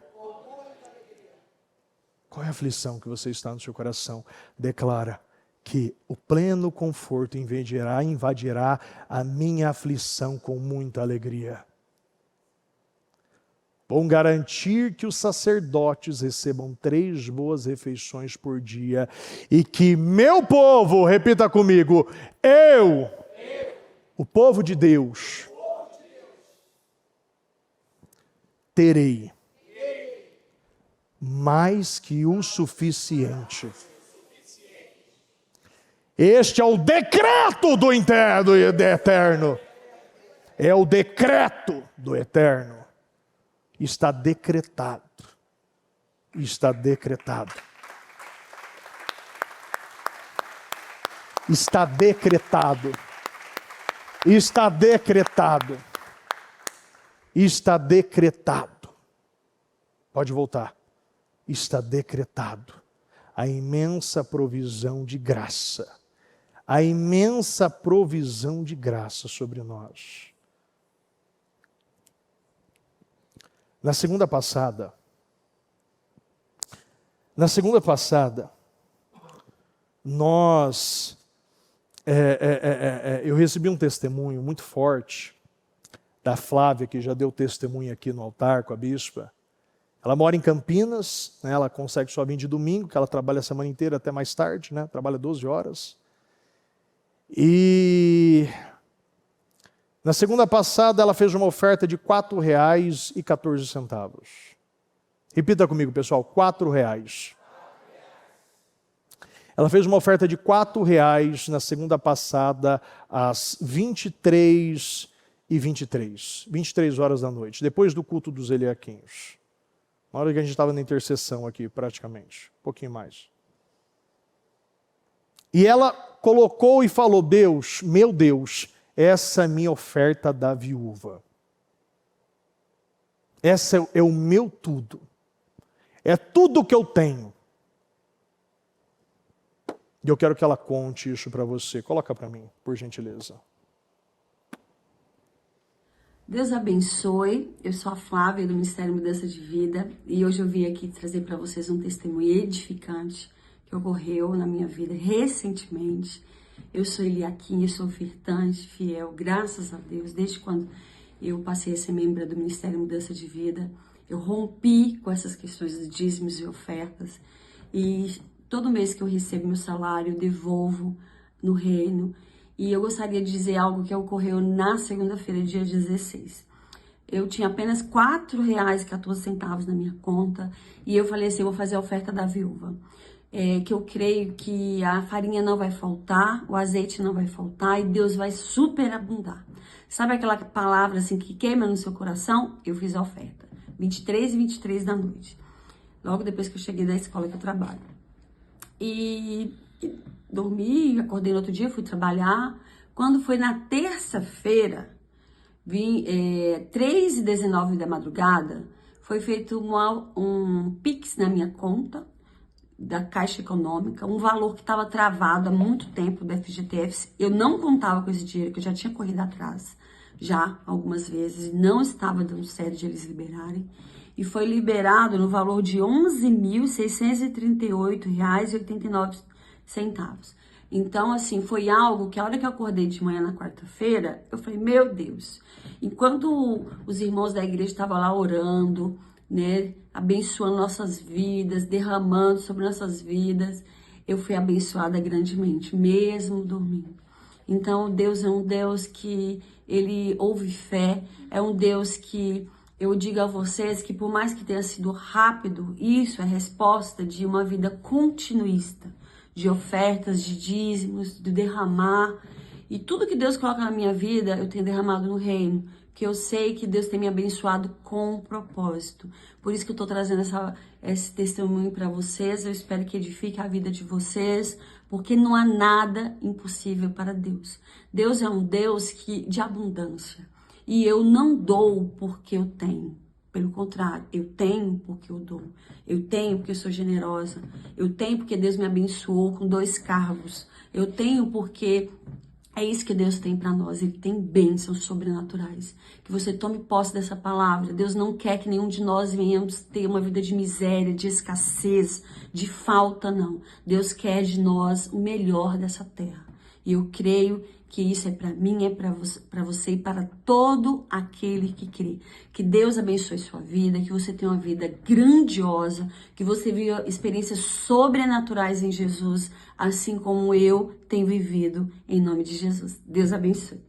Qual é a aflição que você está no seu coração? Declara que o pleno conforto invadirá a minha aflição com muita alegria. Vão garantir que os sacerdotes recebam 3 boas refeições por dia e que meu povo, repita comigo, o povo de Deus, terei mais que o suficiente. Este é o decreto do Eterno. É o decreto do Eterno. Está decretado. Está decretado. Está decretado. Está decretado. Está decretado. Pode voltar. Está decretado a imensa provisão de graça. A imensa provisão de graça sobre nós. Na segunda passada, eu recebi um testemunho muito forte da Flávia, que já deu testemunho aqui no altar com a bispa. Ela mora em Campinas, né, ela consegue só vir de domingo, que ela trabalha a semana inteira até mais tarde, né, trabalha 12 horas. E na segunda passada ela fez uma oferta de R$ 4,14. Repita comigo, pessoal, R$ 4. Ela fez uma oferta de R$ 4 na segunda passada, às 23h23, 23 horas da noite, depois do culto dos Eliaquinhos. Na hora que a gente estava na intercessão aqui, praticamente, um pouquinho mais. E ela colocou e falou: Deus, meu Deus, essa é a minha oferta da viúva. Essa é o meu tudo. É tudo que eu tenho. E eu quero que ela conte isso para você. Coloca para mim, por gentileza. Deus abençoe. Eu sou a Flávia do Ministério Mudança de Vida e hoje eu vim aqui trazer para vocês um testemunho edificante que ocorreu na minha vida recentemente. Eu sou Eliaquim, eu sou ofertante, fiel, graças a Deus. Desde quando eu passei a ser membro do Ministério Mudança de Vida, eu rompi com essas questões de dízimos e ofertas. E todo mês que eu recebo meu salário, eu devolvo no reino. E eu gostaria de dizer algo que ocorreu na segunda-feira, dia 16. Eu tinha apenas R$ 4,14 na minha conta. E eu falei assim, eu vou fazer a oferta da viúva. Que eu creio que a farinha não vai faltar, o azeite não vai faltar e Deus vai superabundar. Sabe aquela palavra assim que queima no seu coração? Eu fiz a oferta. 23h23 da noite. Logo depois que eu cheguei da escola que eu trabalho. E dormi, acordei no outro dia, fui trabalhar. Quando foi na terça-feira, 3h19 da madrugada, foi feito um Pix na minha conta da Caixa Econômica, um valor que estava travado há muito tempo do FGTS. Eu não contava com esse dinheiro, que eu já tinha corrido atrás, já algumas vezes, não estava dando certo de eles liberarem. E foi liberado no valor de R$ 11.638,89. Então, assim, foi algo que a hora que eu acordei de manhã na quarta-feira, eu falei, meu Deus. Enquanto os irmãos da igreja estavam lá orando, né, abençoando nossas vidas, derramando sobre nossas vidas, eu fui abençoada grandemente, mesmo dormindo. Então, Deus é um Deus que Ele ouve fé, é um Deus que eu digo a vocês que por mais que tenha sido rápido, isso é resposta de uma vida continuista, de ofertas, de dízimos, de derramar. E tudo que Deus coloca na minha vida, eu tenho derramado no reino, que eu sei que Deus tem me abençoado com propósito. Por isso que eu estou trazendo esse testemunho para vocês. Eu espero que edifique a vida de vocês, porque não há nada impossível para Deus. Deus é um Deus de abundância. E eu não dou porque eu tenho. Pelo contrário, eu tenho porque eu dou. Eu tenho porque eu sou generosa. Eu tenho porque Deus me abençoou com 2 cargos. Eu tenho porque é isso que Deus tem para nós. Ele tem bênçãos sobrenaturais. Que você tome posse dessa palavra. Deus não quer que nenhum de nós venhamos ter uma vida de miséria, de escassez, de falta, não. Deus quer de nós o melhor dessa terra. E eu creio que isso é para mim, é para você e para todo aquele que crê. Que Deus abençoe sua vida, que você tenha uma vida grandiosa, que você viva experiências sobrenaturais em Jesus, assim como eu tenho vivido, em nome de Jesus. Deus abençoe.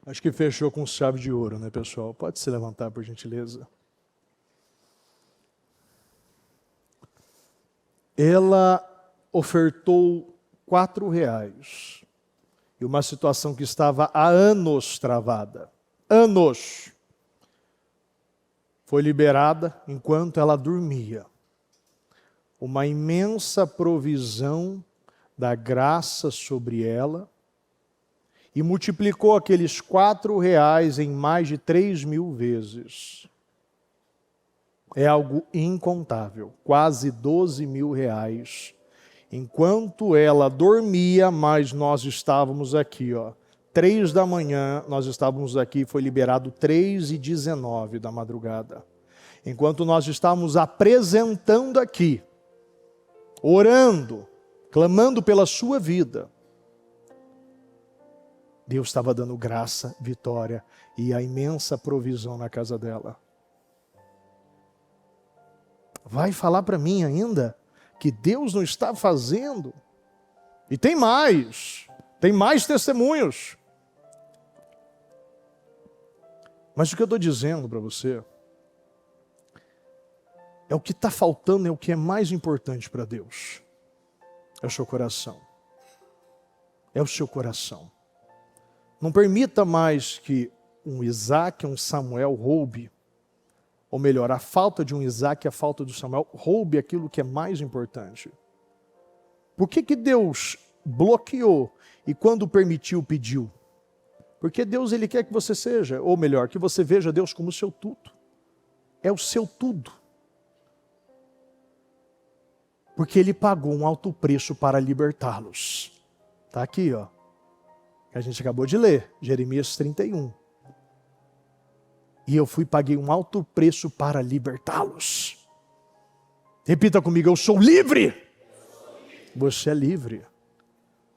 Acho que fechou com chave de ouro, né, pessoal? Pode se levantar, por gentileza. Ela ofertou R$ e uma situação que estava há anos travada. Anos. Foi liberada enquanto ela dormia. Uma imensa provisão da graça sobre ela e multiplicou aqueles R$ em mais de 3.000 vezes. É algo incontável, quase R$ 12.000. Enquanto ela dormia, mas nós estávamos aqui, 3 da manhã, nós estávamos aqui, foi liberado 3h19 da madrugada. Enquanto nós estávamos apresentando aqui, orando, clamando pela sua vida, Deus estava dando graça, vitória e a imensa provisão na casa dela. Vai falar para mim ainda que Deus não está fazendo? E tem mais testemunhos. Mas o que eu estou dizendo para você é o que está faltando, é o que é mais importante para Deus. É o seu coração. É o seu coração. Não permita mais que um Isaac, um Samuel roube, ou melhor, a falta de um Isaac e a falta do Samuel roube aquilo que é mais importante. Por que Deus bloqueou e quando permitiu, pediu? Porque Deus ele quer que você seja, ou melhor, que você veja Deus como o seu tudo. É o seu tudo. Porque Ele pagou um alto preço para libertá-los. Está aqui, que a gente acabou de ler, Jeremias 31. E eu paguei um alto preço para libertá-los. Repita comigo, eu sou livre. Você é livre.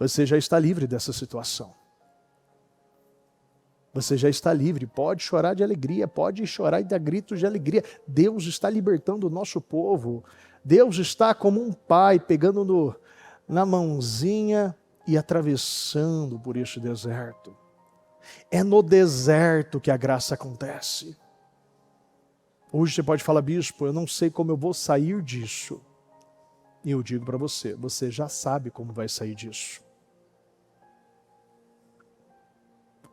Você já está livre dessa situação. Você já está livre, pode chorar de alegria, pode chorar e dar gritos de alegria. Deus está libertando o nosso povo. Deus está como um pai pegando na mãozinha e atravessando por este deserto. É no deserto que a graça acontece. Hoje você pode falar, bispo, eu não sei como eu vou sair disso. E eu digo para você, você já sabe como vai sair disso.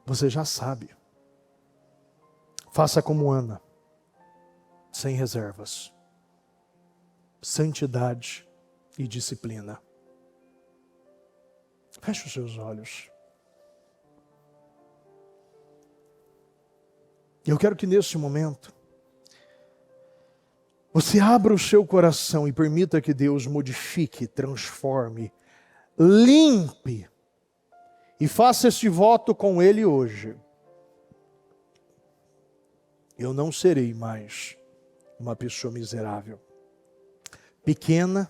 Você já sabe. Faça como Ana. sem reservas, santidade e disciplina. Feche os seus olhos. Eu quero que nesse momento você abra o seu coração e permita que Deus modifique, transforme, limpe e faça este voto com Ele hoje. Eu não serei mais uma pessoa miserável, pequena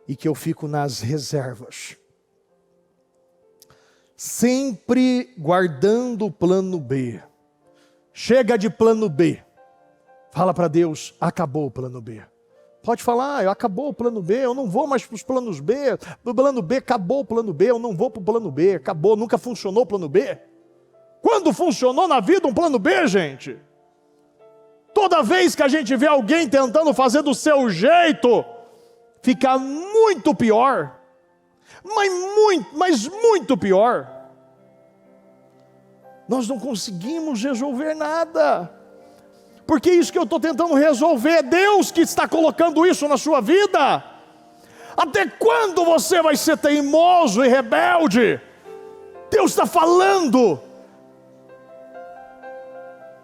e que eu fico nas reservas, sempre guardando o plano B. Chega de plano B. Fala para Deus, acabou o plano B. Pode falar, acabou o plano B, eu não vou mais para os planos B. O plano B, acabou o plano B, eu não vou para o plano B. Acabou, nunca funcionou o plano B. Quando funcionou na vida um plano B, gente? Toda vez que a gente vê alguém tentando fazer do seu jeito, fica muito pior. Mas muito pior. Nós não conseguimos resolver nada. Porque isso que eu estou tentando resolver é Deus que está colocando isso na sua vida. Até quando você vai ser teimoso e rebelde? Deus está falando.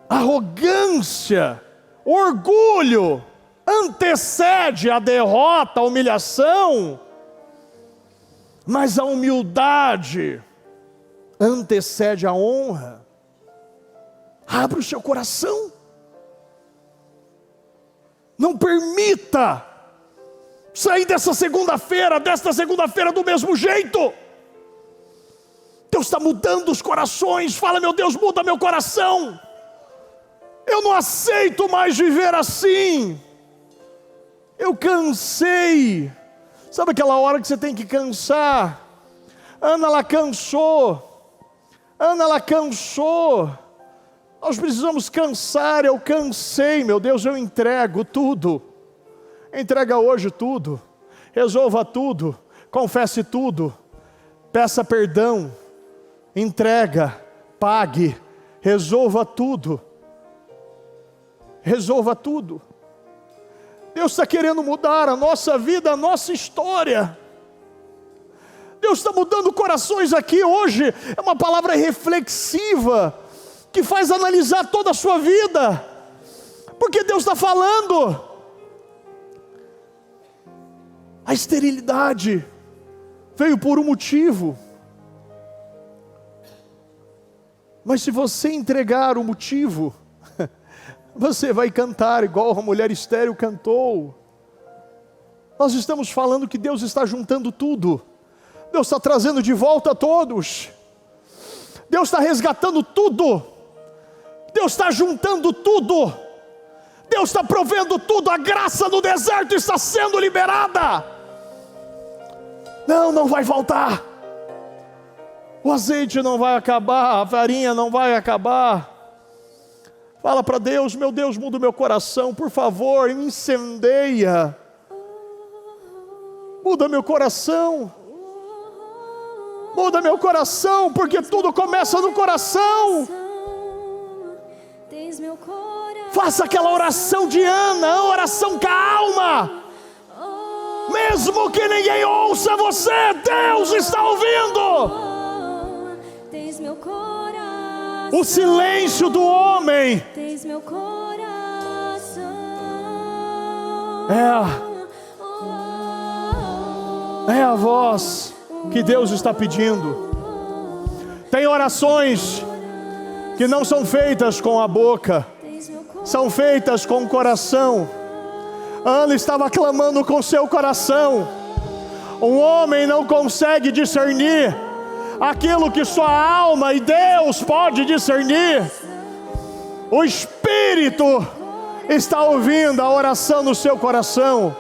Arrogância, orgulho, antecede a derrota, a humilhação. Mas a humildade antecede a honra. Abra o seu coração. Não permita sair desta segunda-feira do mesmo jeito. Deus está mudando os corações. Fala, meu Deus, muda meu coração. Eu não aceito mais viver assim. Eu cansei. Sabe aquela hora que você tem que cansar? Ana, ela cansou. Nós precisamos cansar. Eu cansei, meu Deus, eu entrego tudo. Entrega hoje tudo. Resolva tudo. Confesse tudo. Peça perdão. Entrega. Pague. Resolva tudo. Resolva tudo. Deus está querendo mudar a nossa vida, a nossa história. Deus está mudando corações aqui hoje. É uma palavra reflexiva, que faz analisar toda a sua vida. Porque Deus está falando. A esterilidade veio por um motivo. Mas se você entregar o motivo, você vai cantar igual a mulher estéril cantou. Nós estamos falando que Deus está juntando tudo. Deus está trazendo de volta todos. Deus está resgatando tudo. Deus está juntando tudo. Deus está provendo tudo. A graça no deserto está sendo liberada. Não vai voltar. O azeite não vai acabar. A farinha não vai acabar. Fala para Deus, meu Deus, muda o meu coração, por favor, incendeia. Muda meu coração. Muda meu coração, porque tudo começa no coração. Faça aquela oração de Ana, a oração com a alma. Mesmo que ninguém ouça você, Deus está ouvindo. O silêncio do homem é a voz que Deus está pedindo. Tem orações que não são feitas com a boca, são feitas com o coração. Ana estava clamando com seu coração. Um homem não consegue discernir aquilo que sua alma e Deus pode discernir. O Espírito está ouvindo a oração no seu coração.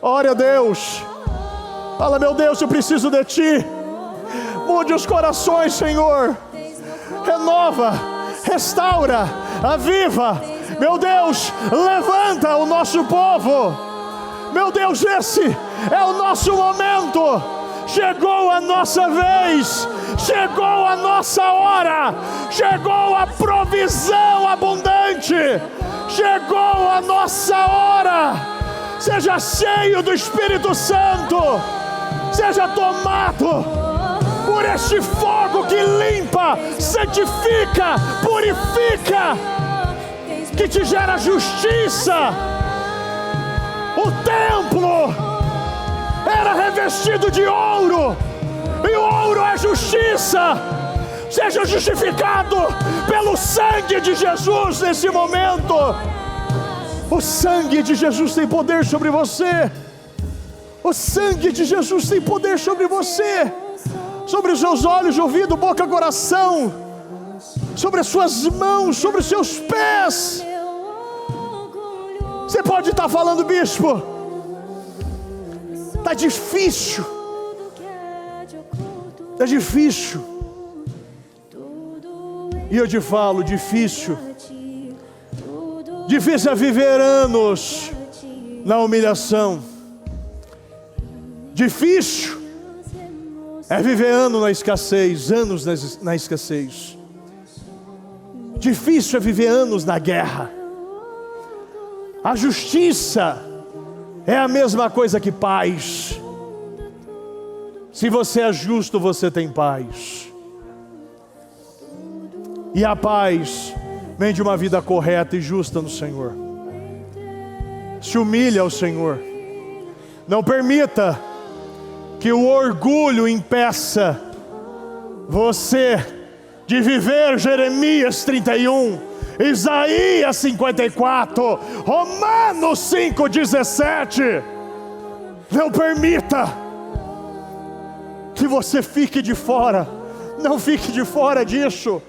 Ore a Deus. Fala, meu Deus, eu preciso de Ti. Mude os corações, Senhor. Renova, restaura, aviva. Meu Deus, levanta o nosso povo. Meu Deus, esse é o nosso momento. Chegou a nossa vez, chegou a nossa hora, chegou a provisão abundante, chegou a nossa hora. Seja cheio do Espírito Santo, seja tomado por este fogo que limpa, santifica, purifica, que te gera justiça. O templo era revestido de ouro, e o ouro é justiça. Seja justificado pelo sangue de Jesus nesse momento. O sangue de Jesus tem poder sobre você. O sangue de Jesus tem poder sobre você, sobre os seus olhos, ouvido, boca, coração, sobre as suas mãos, sobre os seus pés. Você pode estar falando, bispo, está difícil. Está difícil. E eu te falo, difícil. Difícil é viver anos na humilhação. Difícil é viver anos na escassez, na escassez. Difícil é viver anos na guerra. A justiça é a mesma coisa que paz. Se você é justo, você tem paz. E a paz vem de uma vida correta e justa no Senhor. Se humilhe ao Senhor. Não permita que o orgulho impeça você de viver Jeremias 31, Isaías 54, Romanos 5:17. Não permita que você fique de fora. Não fique de fora disso.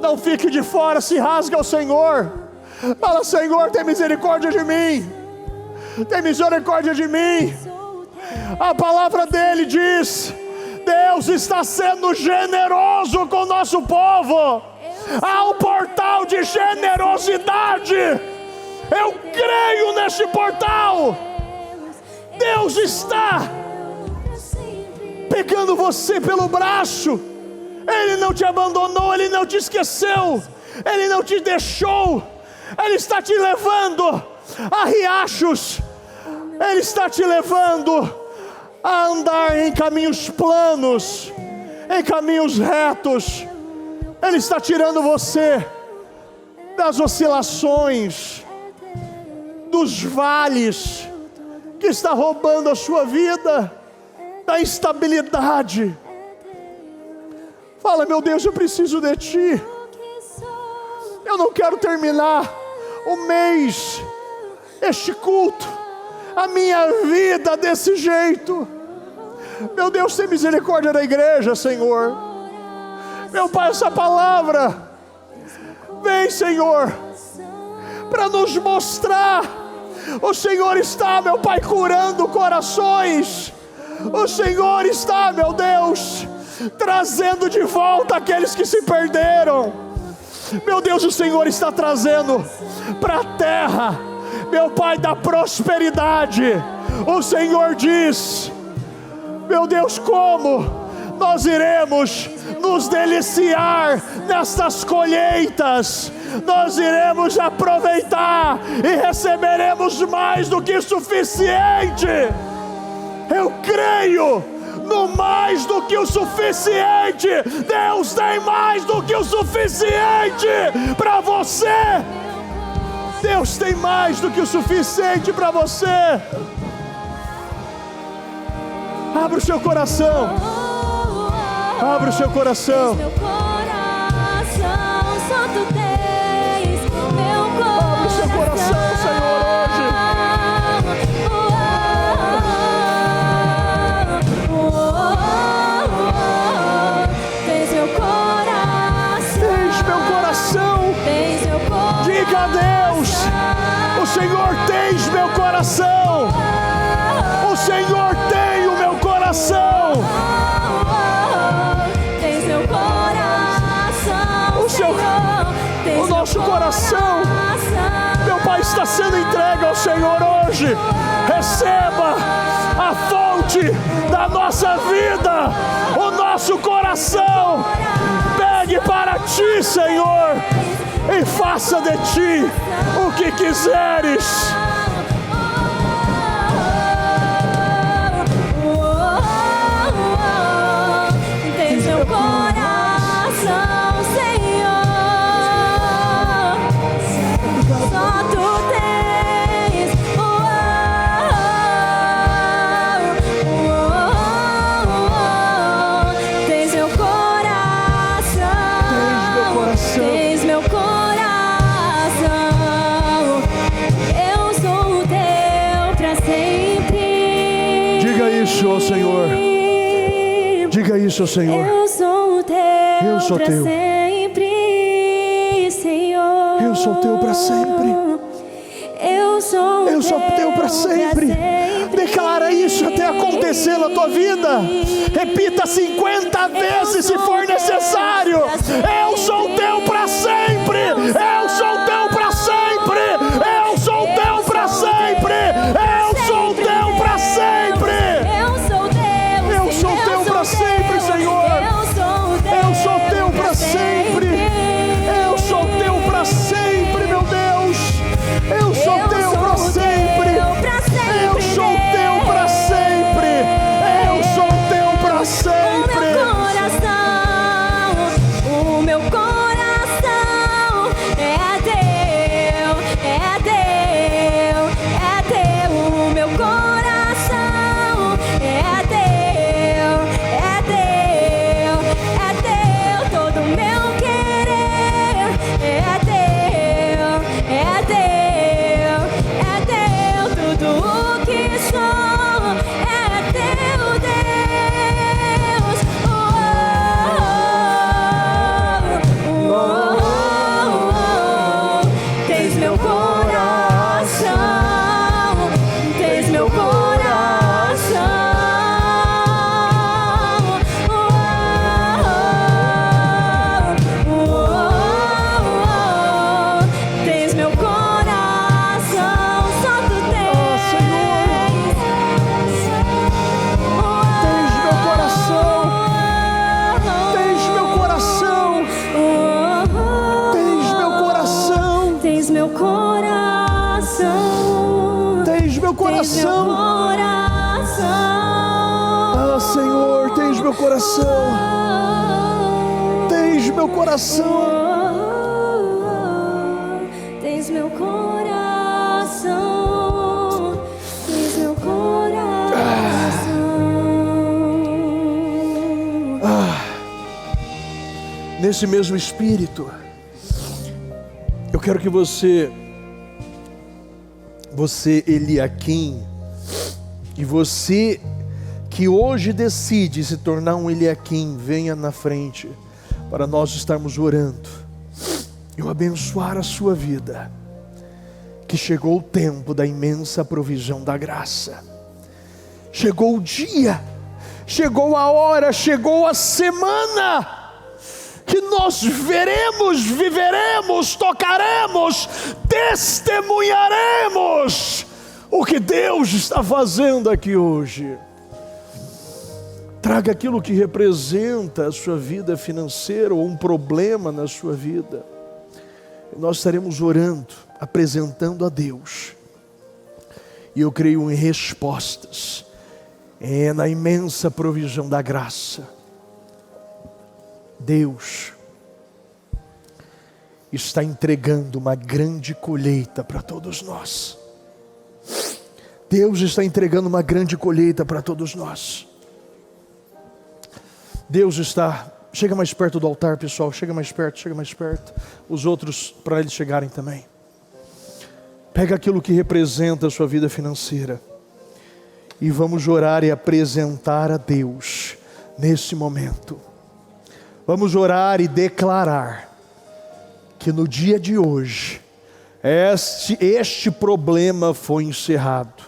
Não fique de fora, se rasga ao Senhor. Fala, Senhor, tem misericórdia de mim. Tem misericórdia de mim. A palavra dele diz: Deus está sendo generoso com o nosso povo. Há um portal de generosidade. Eu creio neste portal. Deus está pegando você pelo braço. Ele não te abandonou, Ele não te esqueceu, Ele não te deixou. Ele está te levando a riachos. Ele está te levando a andar em caminhos planos, em caminhos retos. Ele está tirando você das oscilações, dos vales que está roubando a sua vida, da instabilidade. Fala, meu Deus, eu preciso de Ti. Eu não quero terminar o mês, este culto, a minha vida desse jeito. Meu Deus, tem misericórdia da igreja, Senhor. Meu Pai, essa palavra vem, Senhor, para nos mostrar. O Senhor está, meu Pai, curando corações. O Senhor está, meu Deus, trazendo de volta aqueles que se perderam. Meu Deus, o Senhor está trazendo para a terra, meu Pai, da prosperidade. O Senhor diz, meu Deus, como nós iremos nos deliciar nestas colheitas. Nós iremos aproveitar e receberemos mais do que suficiente. Eu creio no mais do que o suficiente. Deus tem mais do que o suficiente para você. Deus tem mais do que o suficiente para você. Abra o seu coração. Abra o seu coração. Abre o seu coração, Senhor, hoje. Tens meu coração. Diga a Deus: o Senhor tens meu coração. O Senhor tem o meu coração. O nosso coração, meu Pai, está sendo entregue ao Senhor hoje. Receba a fonte parte da nossa vida, o nosso coração. Pegue para ti, Senhor, e faça de ti o que quiseres. Tens meu coração, Senhor. Só tu tens. Tens meu coração. Tens meu coração. Eu sou teu pra sempre. Diga isso ao Senhor. Diga isso ao Senhor. Eu sou teu, Eu sou pra teu. sempre, Senhor. Eu sou teu para sempre. Eu sou teu para sempre. Declara isso até acontecer na tua vida. Repita 50 vezes se for necessário. Eu sou teu para sempre. Eu sou teu para sempre. Eu sou teu para sempre. Eu sou teu para sempre. Eu sou teu. Eu sou teu para sempre, Senhor. Eu sou teu para sempre. Eu sou teu para sempre, meu Deus. Eu sou teu para sempre. Eu sou teu para sempre. Eu sou teu para sempre. O meu coração é teu, é teu, é teu. O meu coração é teu, é teu, é teu. Todo meu querer é teu, é teu, é teu. Tudo o que sou é teu, Deus. Tens meu coração, tens meu coração. Tens meu coração, só tu tens. Tens meu coração. Tens meu coração. Tens meu coração. Tens meu coração. Tens meu coração. Ah, Senhor, tens meu coração. Tens meu coração. Tens meu coração. Tens meu coração. Nesse mesmo espírito, eu quero que você Eliaquim, e você que hoje decide se tornar um Eliaquim, venha na frente para nós estarmos orando. Eu abençoar a sua vida, que chegou o tempo da imensa provisão da graça. Chegou o dia, chegou a hora, chegou a semana que nós veremos, viveremos, tocaremos, testemunharemos o que Deus está fazendo aqui hoje. Traga aquilo que representa a sua vida financeira ou um problema na sua vida. Nós estaremos orando, apresentando a Deus. E eu creio em respostas, na imensa provisão da graça. Deus está entregando uma grande colheita para todos nós. Deus está entregando uma grande colheita para todos nós. Deus está... Chega mais perto do altar, pessoal. Chega mais perto. Os outros, para eles chegarem também. Pega aquilo que representa a sua vida financeira. E vamos orar e apresentar a Deus nesse momento. Vamos orar e declarar que no dia de hoje, este problema foi encerrado.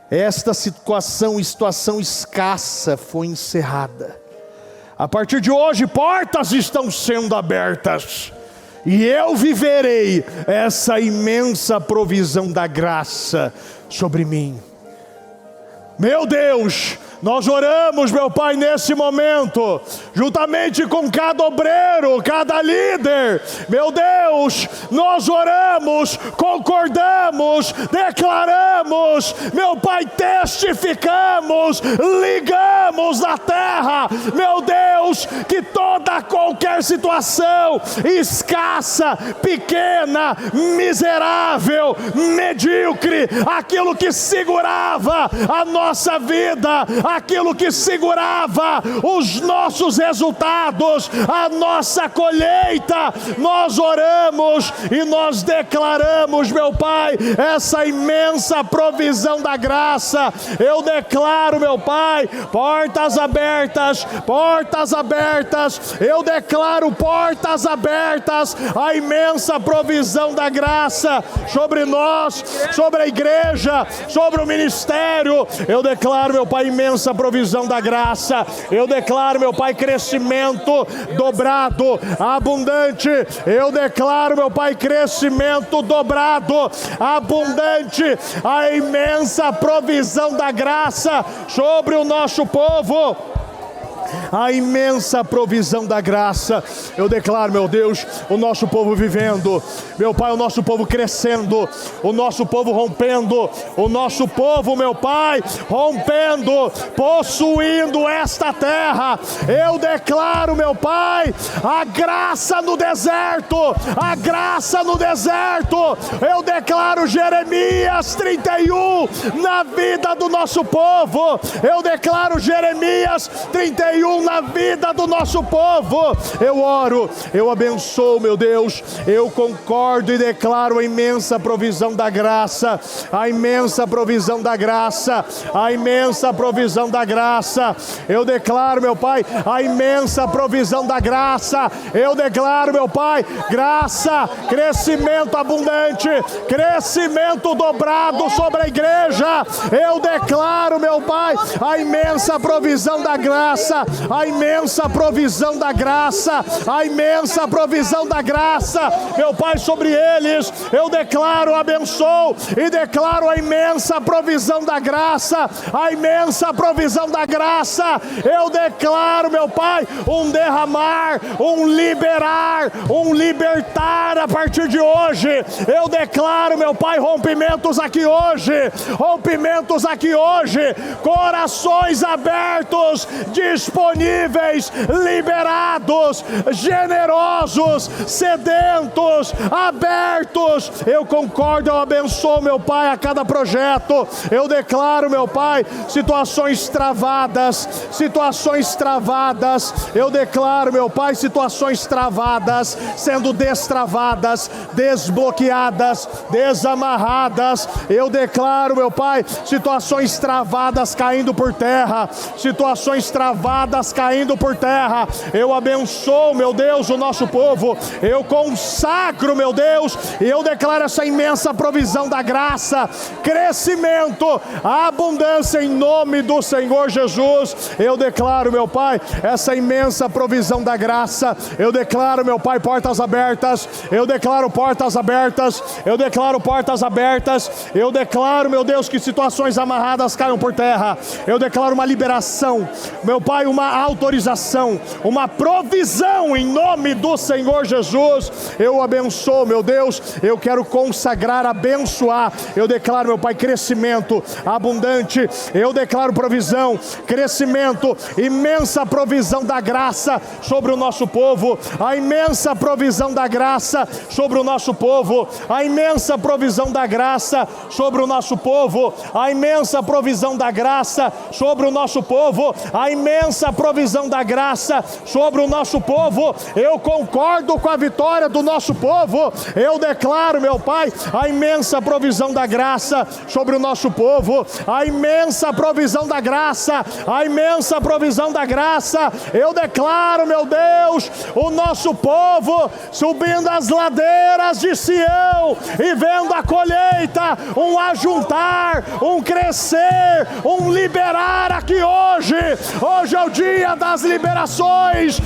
Esta situação escassa foi encerrada. A partir de hoje, portas estão sendo abertas. E eu viverei essa imensa provisão da graça sobre mim. Meu Deus, nós oramos, meu Pai, nesse momento, juntamente com cada obreiro, cada líder. Meu Deus, nós oramos, concordamos, declaramos, meu Pai, testificamos, ligamos na terra, meu Deus, que qualquer situação escassa, pequena, miserável, medíocre, aquilo que segurava a nossa vida, aquilo que segurava os nossos resultados, a nossa colheita, nós oramos e nós declaramos, meu Pai, essa imensa provisão da graça. Eu declaro, meu Pai, portas abertas, eu declaro portas abertas, a imensa provisão da graça sobre nós, sobre a igreja, sobre o ministério. Eu declaro, meu Pai, imensa provisão da graça. Eu declaro, meu Pai, crescimento dobrado, abundante. Eu declaro, meu Pai, crescimento dobrado, abundante, a imensa provisão da graça sobre o nosso povo. A imensa provisão da graça. Eu declaro, meu Deus, o nosso povo vivendo, meu Pai, o nosso povo crescendo, o nosso povo rompendo, o nosso povo, meu Pai, rompendo, possuindo esta terra. Eu declaro, meu Pai, a graça no deserto, a graça no deserto. Eu declaro Jeremias 31 na vida do nosso povo. Eu declaro Jeremias 31 na vida do nosso povo. Eu oro, eu abençoo, meu Deus, eu concordo e declaro a imensa provisão da graça, a imensa provisão da graça, a imensa provisão da graça. Eu declaro, meu Pai, a imensa provisão da graça. Eu declaro, meu Pai, graça, crescimento abundante, crescimento dobrado sobre a igreja. Eu declaro, meu Pai, a imensa provisão da graça, a imensa provisão da graça, a imensa provisão da graça, meu Pai, sobre eles. Eu declaro, abençoo e declaro a imensa provisão da graça, a imensa provisão da graça. Eu declaro, meu Pai, um derramar, um liberar, um libertar a partir de hoje. Eu declaro, meu Pai, rompimentos aqui hoje, corações abertos, disponíveis, liberados, generosos, sedentos, abertos. Eu concordo, eu abençoo, meu Pai, a cada projeto. Eu declaro, meu Pai, situações travadas. Eu declaro, meu Pai, situações travadas sendo destravadas, desbloqueadas, desamarradas. Eu declaro, meu Pai, situações travadas caindo por terra, situações travadas caindo por terra. Eu abençoo, meu Deus, o nosso povo. Eu consagro, meu Deus, e eu declaro essa imensa provisão da graça, crescimento, abundância em nome do Senhor Jesus. Eu declaro, meu Pai, essa imensa provisão da graça. Eu declaro, meu Pai, portas abertas. Eu declaro portas abertas. Eu declaro portas abertas. Eu declaro, meu Deus, que situações amarradas caiam por terra. Eu declaro uma liberação, meu Pai, uma autorização, uma provisão em nome do Senhor Jesus. Eu abençoo, meu Deus, eu quero consagrar, abençoar. Eu declaro, meu Pai, crescimento abundante. Eu declaro provisão, crescimento, imensa provisão da graça sobre o nosso povo, a imensa provisão da graça sobre o nosso povo, a imensa provisão da graça sobre o nosso povo, a imensa provisão da graça sobre o nosso povo, a imensa provisão da graça sobre o nosso povo. Eu concordo com a vitória do nosso povo. Eu declaro, meu Pai, a imensa provisão da graça sobre o nosso povo, a imensa provisão da graça, a imensa provisão da graça. Eu declaro, meu Deus, o nosso povo subindo as ladeiras de Sião e vendo a colheita, um ajuntar, um crescer, um liberar aqui hoje. Hoje eu o dia das liberações,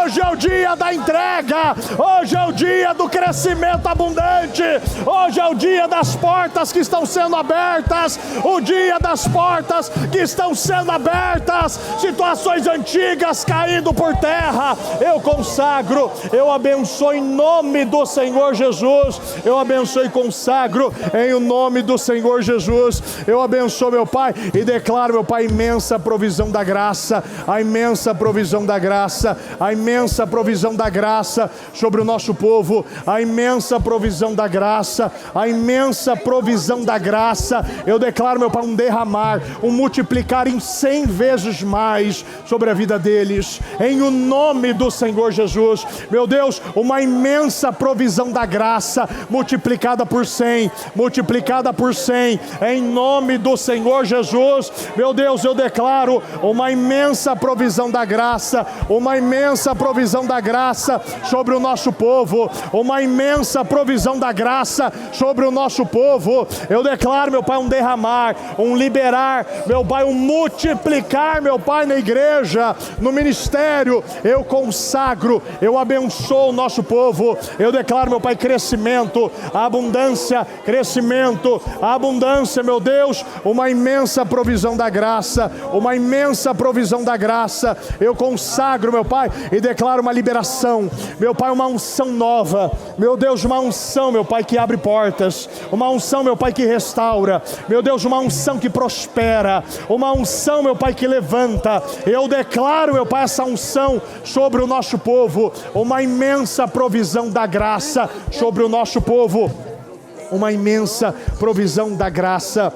hoje é o dia da entrega, hoje é o dia do crescimento abundante, hoje é o dia das portas que estão sendo abertas, o dia das portas que estão sendo abertas, situações antigas caindo por terra. Eu consagro, eu abençoo em nome do Senhor Jesus, eu abençoo e consagro em o nome do Senhor Jesus, eu abençoo, meu Pai, e declaro, meu Pai, imensa provisão da graça, a imensa provisão da graça, a imensa provisão da graça sobre o nosso povo, a imensa provisão da graça, a imensa provisão da graça. Eu declaro, meu Pai, um derramar, um multiplicar em 100 vezes mais sobre a vida deles, em o nome do Senhor Jesus. Meu Deus, uma imensa provisão da graça, multiplicada por 100, multiplicada por 100, em nome do Senhor Jesus. Meu Deus, eu declaro uma imensa provisão da graça, uma imensa provisão da graça sobre o nosso povo, uma imensa provisão da graça sobre o nosso povo. Eu declaro, meu Pai, um derramar, um liberar, meu Pai, um multiplicar, meu Pai, na igreja, no ministério. Eu consagro, eu abençoo o nosso povo. Eu declaro, meu Pai, crescimento, abundância, crescimento, abundância, meu Deus, uma imensa provisão da graça, uma imensa provisão da graça. Eu consagro, meu Pai, e declaro uma liberação, meu Pai, uma unção nova, meu Deus, uma unção, meu Pai, que abre portas, uma unção, meu Pai, que restaura, meu Deus, uma unção que prospera, uma unção, meu Pai, que levanta. Eu declaro, meu Pai, essa unção sobre o nosso povo, uma imensa provisão da graça sobre o nosso povo, uma imensa provisão da graça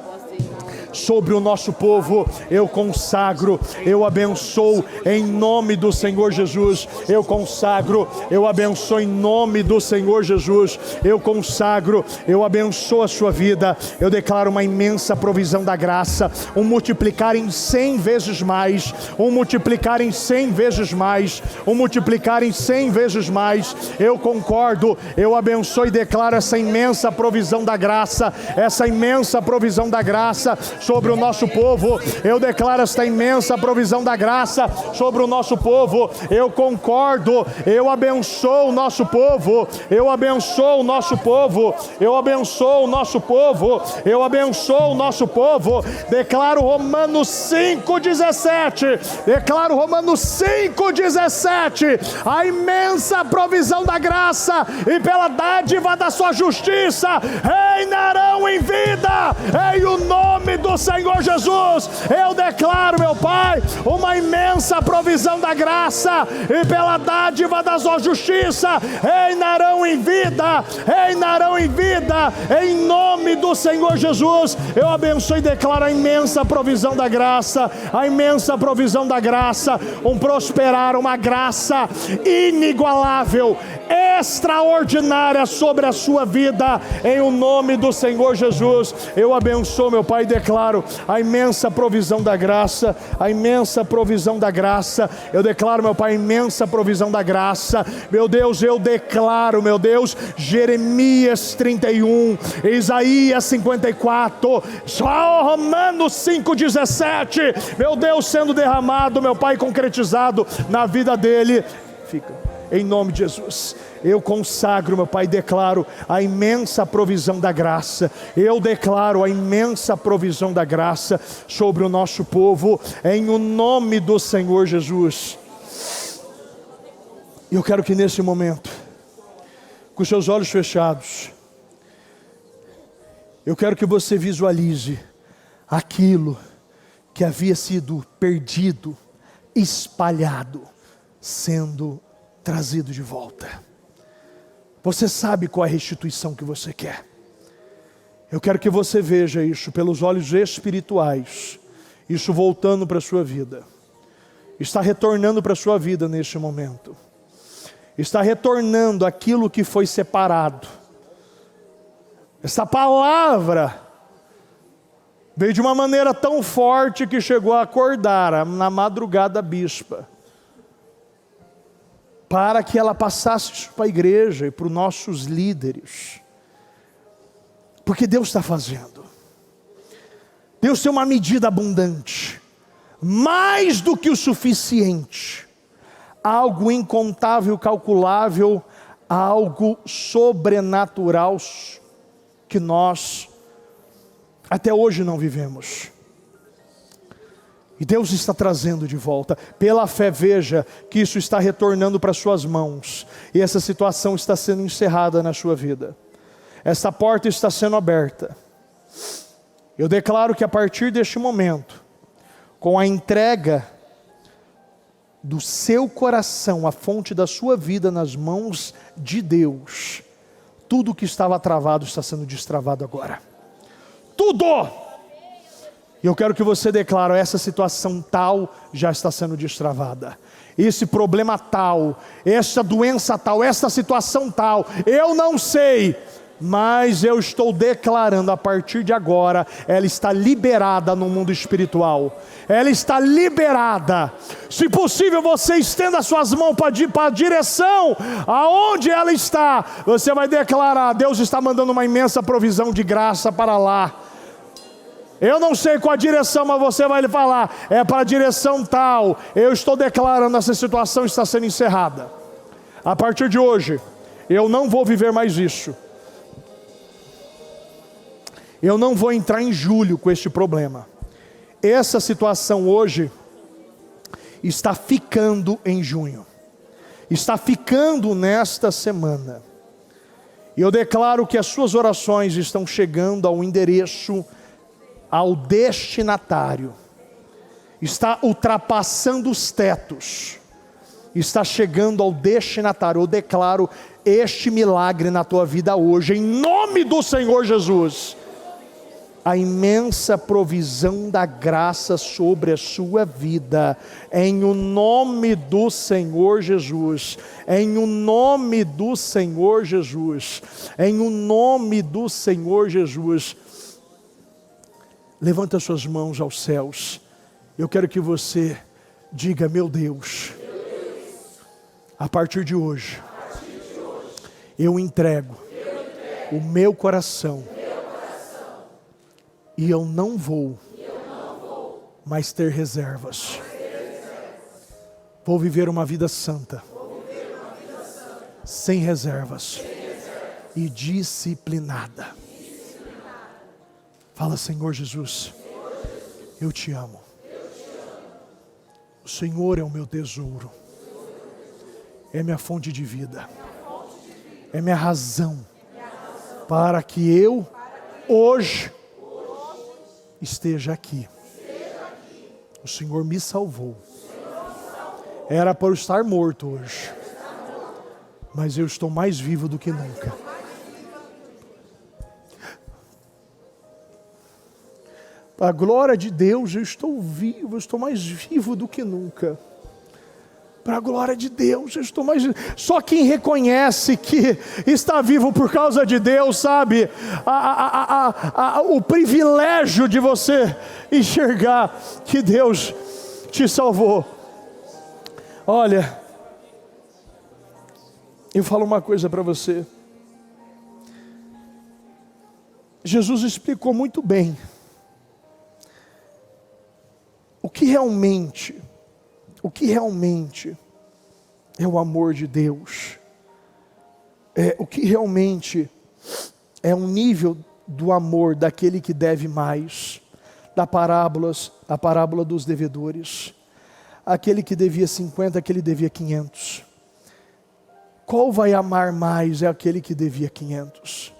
sobre o nosso povo. Eu consagro, eu abençoo em nome do Senhor Jesus. Eu consagro, eu abençoo em nome do Senhor Jesus. Eu consagro, eu abençoo a sua vida. Eu declaro uma imensa provisão da graça, um multiplicar em 100 vezes mais, um multiplicar em 100 vezes mais, um multiplicar em 100 vezes mais. Eu concordo, eu abençoo e declaro essa imensa provisão da graça, essa imensa provisão da graça sobre o nosso povo. Eu declaro esta imensa provisão da graça sobre o nosso povo. Eu concordo, eu abençoo o nosso povo, eu abençoo o nosso povo, eu abençoo o nosso povo, eu abençoo o nosso povo. Declaro Romanos 5,17, declaro Romanos 5,17, a imensa provisão da graça e pela dádiva da sua justiça reinarão em vida, em o nome do Senhor Jesus. Eu declaro, meu Pai, uma imensa provisão da graça e pela dádiva da sua justiça reinarão em vida, reinarão em vida, em nome do Senhor Jesus. Eu abençoo e declaro a imensa provisão da graça, a imensa provisão da graça, um prosperar, uma graça inigualável, extraordinária sobre a sua vida, em o nome do Senhor Jesus. Eu abençoo, meu Pai, e declaro a imensa provisão da graça, a imensa provisão da graça. Eu declaro, meu Pai, a imensa provisão da graça. Meu Deus, eu declaro, meu Deus, Jeremias 31, Isaías 54, só Romanos 5,17, meu Deus, sendo derramado, meu Pai, concretizado na vida dele. Fica, em nome de Jesus. Eu consagro, meu Pai, declaro a imensa provisão da graça. Eu declaro a imensa provisão da graça sobre o nosso povo, em o nome do Senhor Jesus. E eu quero que nesse momento, com os seus olhos fechados, eu quero que você visualize aquilo que havia sido perdido, espalhado, sendo trazido de volta. Você sabe qual é a restituição que você quer. Eu quero que você veja isso pelos olhos espirituais, isso voltando para a sua vida, está retornando para a sua vida neste momento, está retornando aquilo que foi separado. Essa palavra veio de uma maneira tão forte que chegou a acordar na madrugada a bispa, para que ela passasse isso para a igreja e para os nossos líderes, porque Deus está fazendo. Deus tem uma medida abundante, mais do que o suficiente, algo incontável, calculável, algo sobrenatural que nós até hoje não vivemos. E Deus está trazendo de volta. Pela fé, veja que isso está retornando para suas mãos. E essa situação está sendo encerrada na sua vida. Essa porta está sendo aberta. Eu declaro que a partir deste momento, com a entrega do seu coração, a fonte da sua vida nas mãos de Deus, tudo que estava travado está sendo destravado agora. Tudo! E eu quero que você declare: essa situação tal já está sendo destravada. Esse problema tal, essa doença tal, essa situação tal, eu não sei, mas eu estou declarando a partir de agora, ela está liberada no mundo espiritual. Ela está liberada. Se possível, você estenda suas mãos para a direção aonde ela está. Você vai declarar: Deus está mandando uma imensa provisão de graça para lá. Eu não sei qual a direção, mas você vai falar: é para a direção tal. Eu estou declarando, essa situação está sendo encerrada. A partir de hoje, eu não vou viver mais isso. Eu não vou entrar em julho com este problema. Essa situação hoje está ficando em junho. Está ficando nesta semana. E eu declaro que as suas orações estão chegando ao endereço, ao destinatário. Está ultrapassando os tetos. Está chegando ao destinatário. Eu declaro este milagre na tua vida hoje, em nome do Senhor Jesus. A imensa provisão da graça sobre a sua vida, em o nome do Senhor Jesus, em o nome do Senhor Jesus, em o nome do Senhor Jesus. Levanta suas mãos aos céus. Eu quero que você diga: meu Deus, a partir de hoje, eu entrego o meu coração. E eu não vou mais ter reservas. Vou viver uma vida santa, sem reservas e disciplinada. Fala: Senhor Jesus, eu te amo. O Senhor é o meu tesouro, é minha fonte de vida, é minha razão para que eu hoje esteja aqui. O Senhor me salvou. Era para eu estar morto hoje, mas eu estou mais vivo do que nunca. A glória de Deus, eu estou vivo, eu estou mais vivo do que nunca. Para a glória de Deus, eu estou mais... Só quem reconhece que está vivo por causa de Deus, sabe? O privilégio de você enxergar que Deus te salvou. Olha, eu falo uma coisa para você. Jesus explicou muito bem o que realmente é o amor de Deus, o que realmente é um nível do amor daquele que deve mais, a parábola dos devedores, aquele que devia 50, aquele que devia 500. Qual vai amar mais? É aquele que devia 500,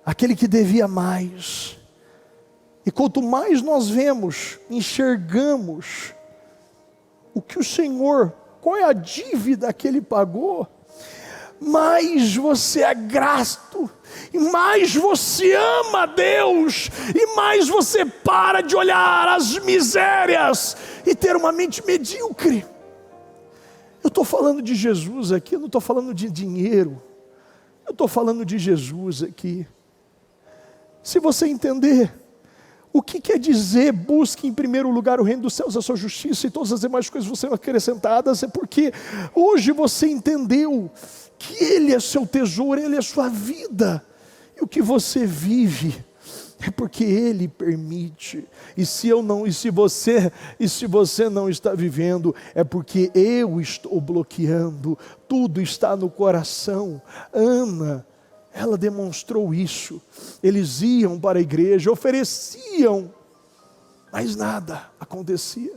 aquele que devia mais. E quanto mais nós vemos, enxergamos o que o Senhor, qual é a dívida que Ele pagou, mais você é grato, e mais você ama a Deus, e mais você para de olhar as misérias e ter uma mente medíocre. Eu estou falando de Jesus aqui, eu não estou falando de dinheiro, eu estou falando de Jesus aqui. Se você entender o que quer dizer busque em primeiro lugar o reino dos céus, a sua justiça, e todas as demais coisas vão ser acrescentadas, é porque hoje você entendeu que Ele é seu tesouro, Ele é sua vida, e o que você vive É porque Ele permite. E se você não está vivendo, é porque eu estou bloqueando. Tudo está no coração. Ana, ela demonstrou isso. Eles iam para a igreja, ofereciam, mas nada acontecia.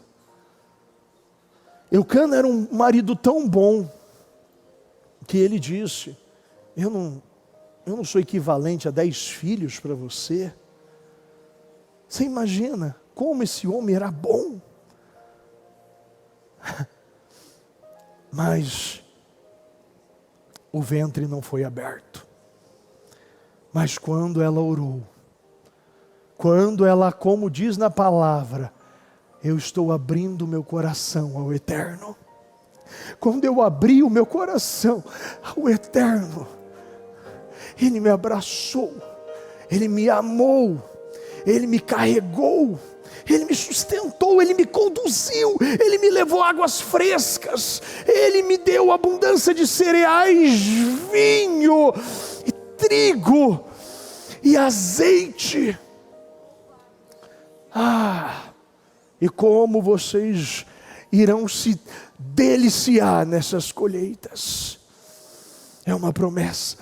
Eucana era um marido tão bom que ele disse: eu não sou equivalente a 10 filhos para você. Você imagina como esse homem era bom? Mas o ventre não foi aberto. Mas quando ela orou, quando ela, como diz na palavra, eu estou abrindo meu coração ao Eterno. Quando eu abri o meu coração ao Eterno, Ele me abraçou, Ele me amou, Ele me carregou, Ele me sustentou, Ele me conduziu, Ele me levou águas frescas, Ele me deu abundância de cereais, vinho, e trigo e azeite. E como vocês irão se deliciar nessas colheitas. É uma promessa.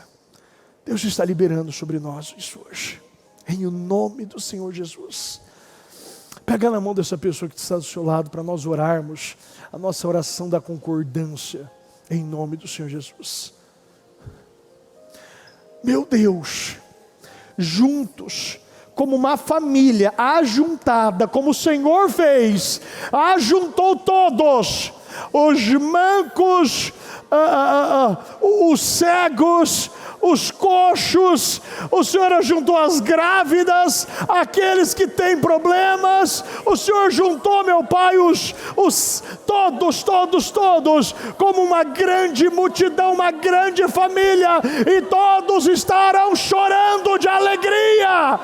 Deus está liberando sobre nós isso hoje. Em o nome do Senhor Jesus. Pega na mão dessa pessoa que está do seu lado para nós orarmos a nossa oração da concordância. Em nome do Senhor Jesus. Meu Deus, juntos, como uma família ajuntada, como o Senhor fez, ajuntou todos, os mancos, os cegos, os coxos, o Senhor ajuntou as grávidas, aqueles que têm problemas, o Senhor juntou, meu Pai, todos, como uma grande multidão, uma grande família, e todos estarão chorando de alegria.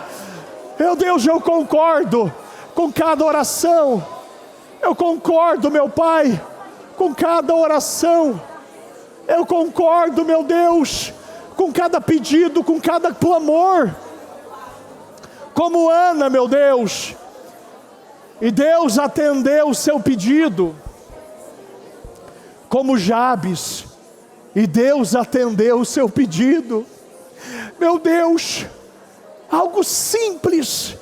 Meu Deus, eu concordo com cada oração, eu concordo, meu Pai, com cada oração, eu concordo, meu Deus, com cada pedido, com cada clamor, como Ana, meu Deus, e Deus atendeu o seu pedido, como Jabes, e Deus atendeu o seu pedido. Meu Deus, algo simples,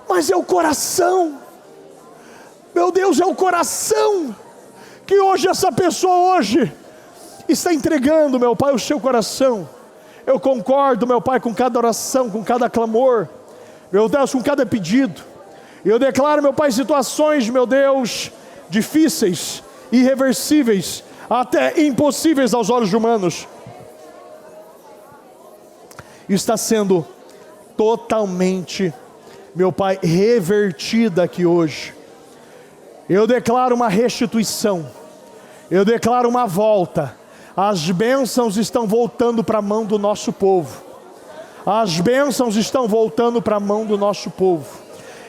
mas é o coração. Meu Deus, é o coração que hoje essa pessoa está entregando, meu Pai, o seu coração. Eu concordo, meu Pai, com cada oração, com cada clamor, meu Deus, com cada pedido. Eu declaro, meu Pai, situações, meu Deus, difíceis, irreversíveis, até impossíveis aos olhos humanos, está sendo totalmente, meu Pai, revertida aqui hoje. Eu declaro uma restituição, eu declaro uma volta. As bênçãos estão voltando para a mão do nosso povo. As bênçãos estão voltando para a mão do nosso povo.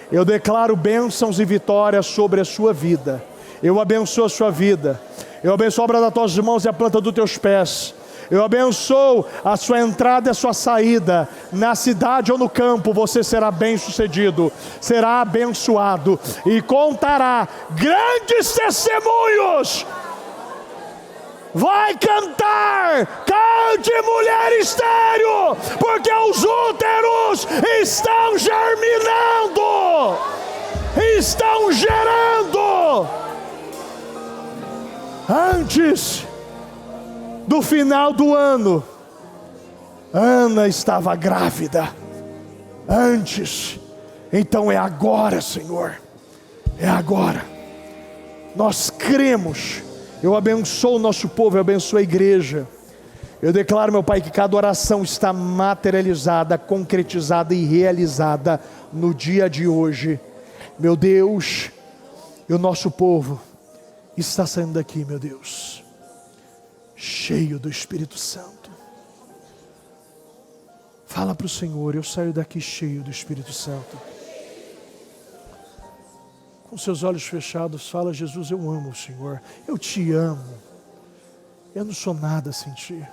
Eu declaro bênçãos e vitórias sobre a sua vida. Eu abençoo a sua vida. Eu abençoo a obra das tuas mãos e a planta dos teus pés. Eu abençoo a sua entrada e a sua saída. Na cidade ou no campo, você será bem sucedido, será abençoado e contará grandes testemunhos. Vai cantar, cante, mulher estéril, porque os úteros estão germinando, estão gerando. Antes do final do ano, Ana estava grávida. Antes, então é agora, Senhor, é agora. Nós cremos. Eu abençoo o nosso povo, eu abençoo a igreja. Eu declaro, meu Pai, que cada oração está materializada, concretizada e realizada no dia de hoje. Meu Deus, e o nosso povo está saindo daqui, meu Deus, cheio do Espírito Santo. Fala para o Senhor: eu saio daqui cheio do Espírito Santo. Com seus olhos fechados, fala: Jesus, eu amo o Senhor, eu te amo, eu não sou nada sem ti.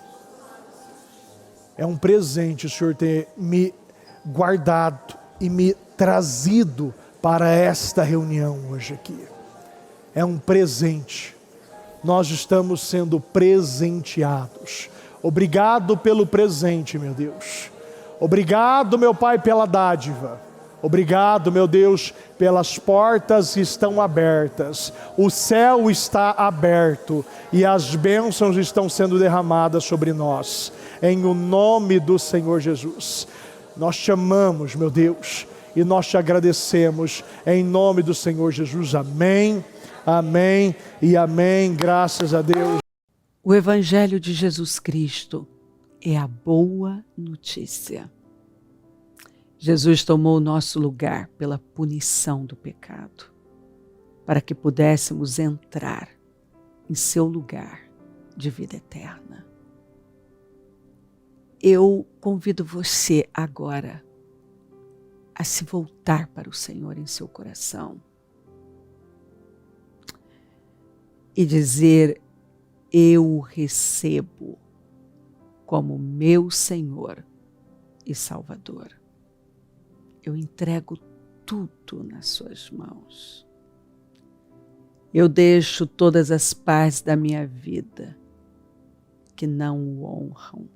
É um presente o Senhor ter me guardado e me trazido para esta reunião hoje aqui. É um presente. Nós estamos sendo presenteados. Obrigado pelo presente, meu Deus. Obrigado, meu Pai, pela dádiva. Obrigado, meu Deus, pelas portas que estão abertas. O céu está aberto e as bênçãos estão sendo derramadas sobre nós. Em o nome do Senhor Jesus. Nós te amamos, meu Deus, e nós te agradecemos. Em nome do Senhor Jesus. Amém, amém e amém. Graças a Deus. O Evangelho de Jesus Cristo é a boa notícia. Jesus tomou o nosso lugar pela punição do pecado, para que pudéssemos entrar em seu lugar de vida eterna. Eu convido você agora a se voltar para o Senhor em seu coração e dizer: eu o recebo como meu Senhor e Salvador. Eu entrego tudo nas suas mãos. Eu deixo todas as partes da minha vida que não o honram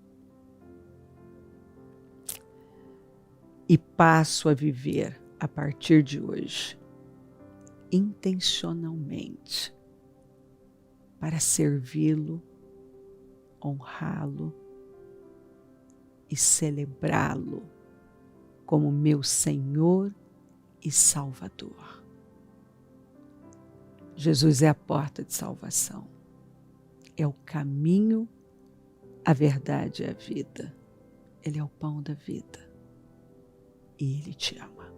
e passo a viver a partir de hoje intencionalmente para servi-lo, honrá-lo e celebrá-lo como meu Senhor e Salvador. Jesus é a porta de salvação. É o caminho, a verdade e a vida. Ele é o pão da vida. E Ele te ama.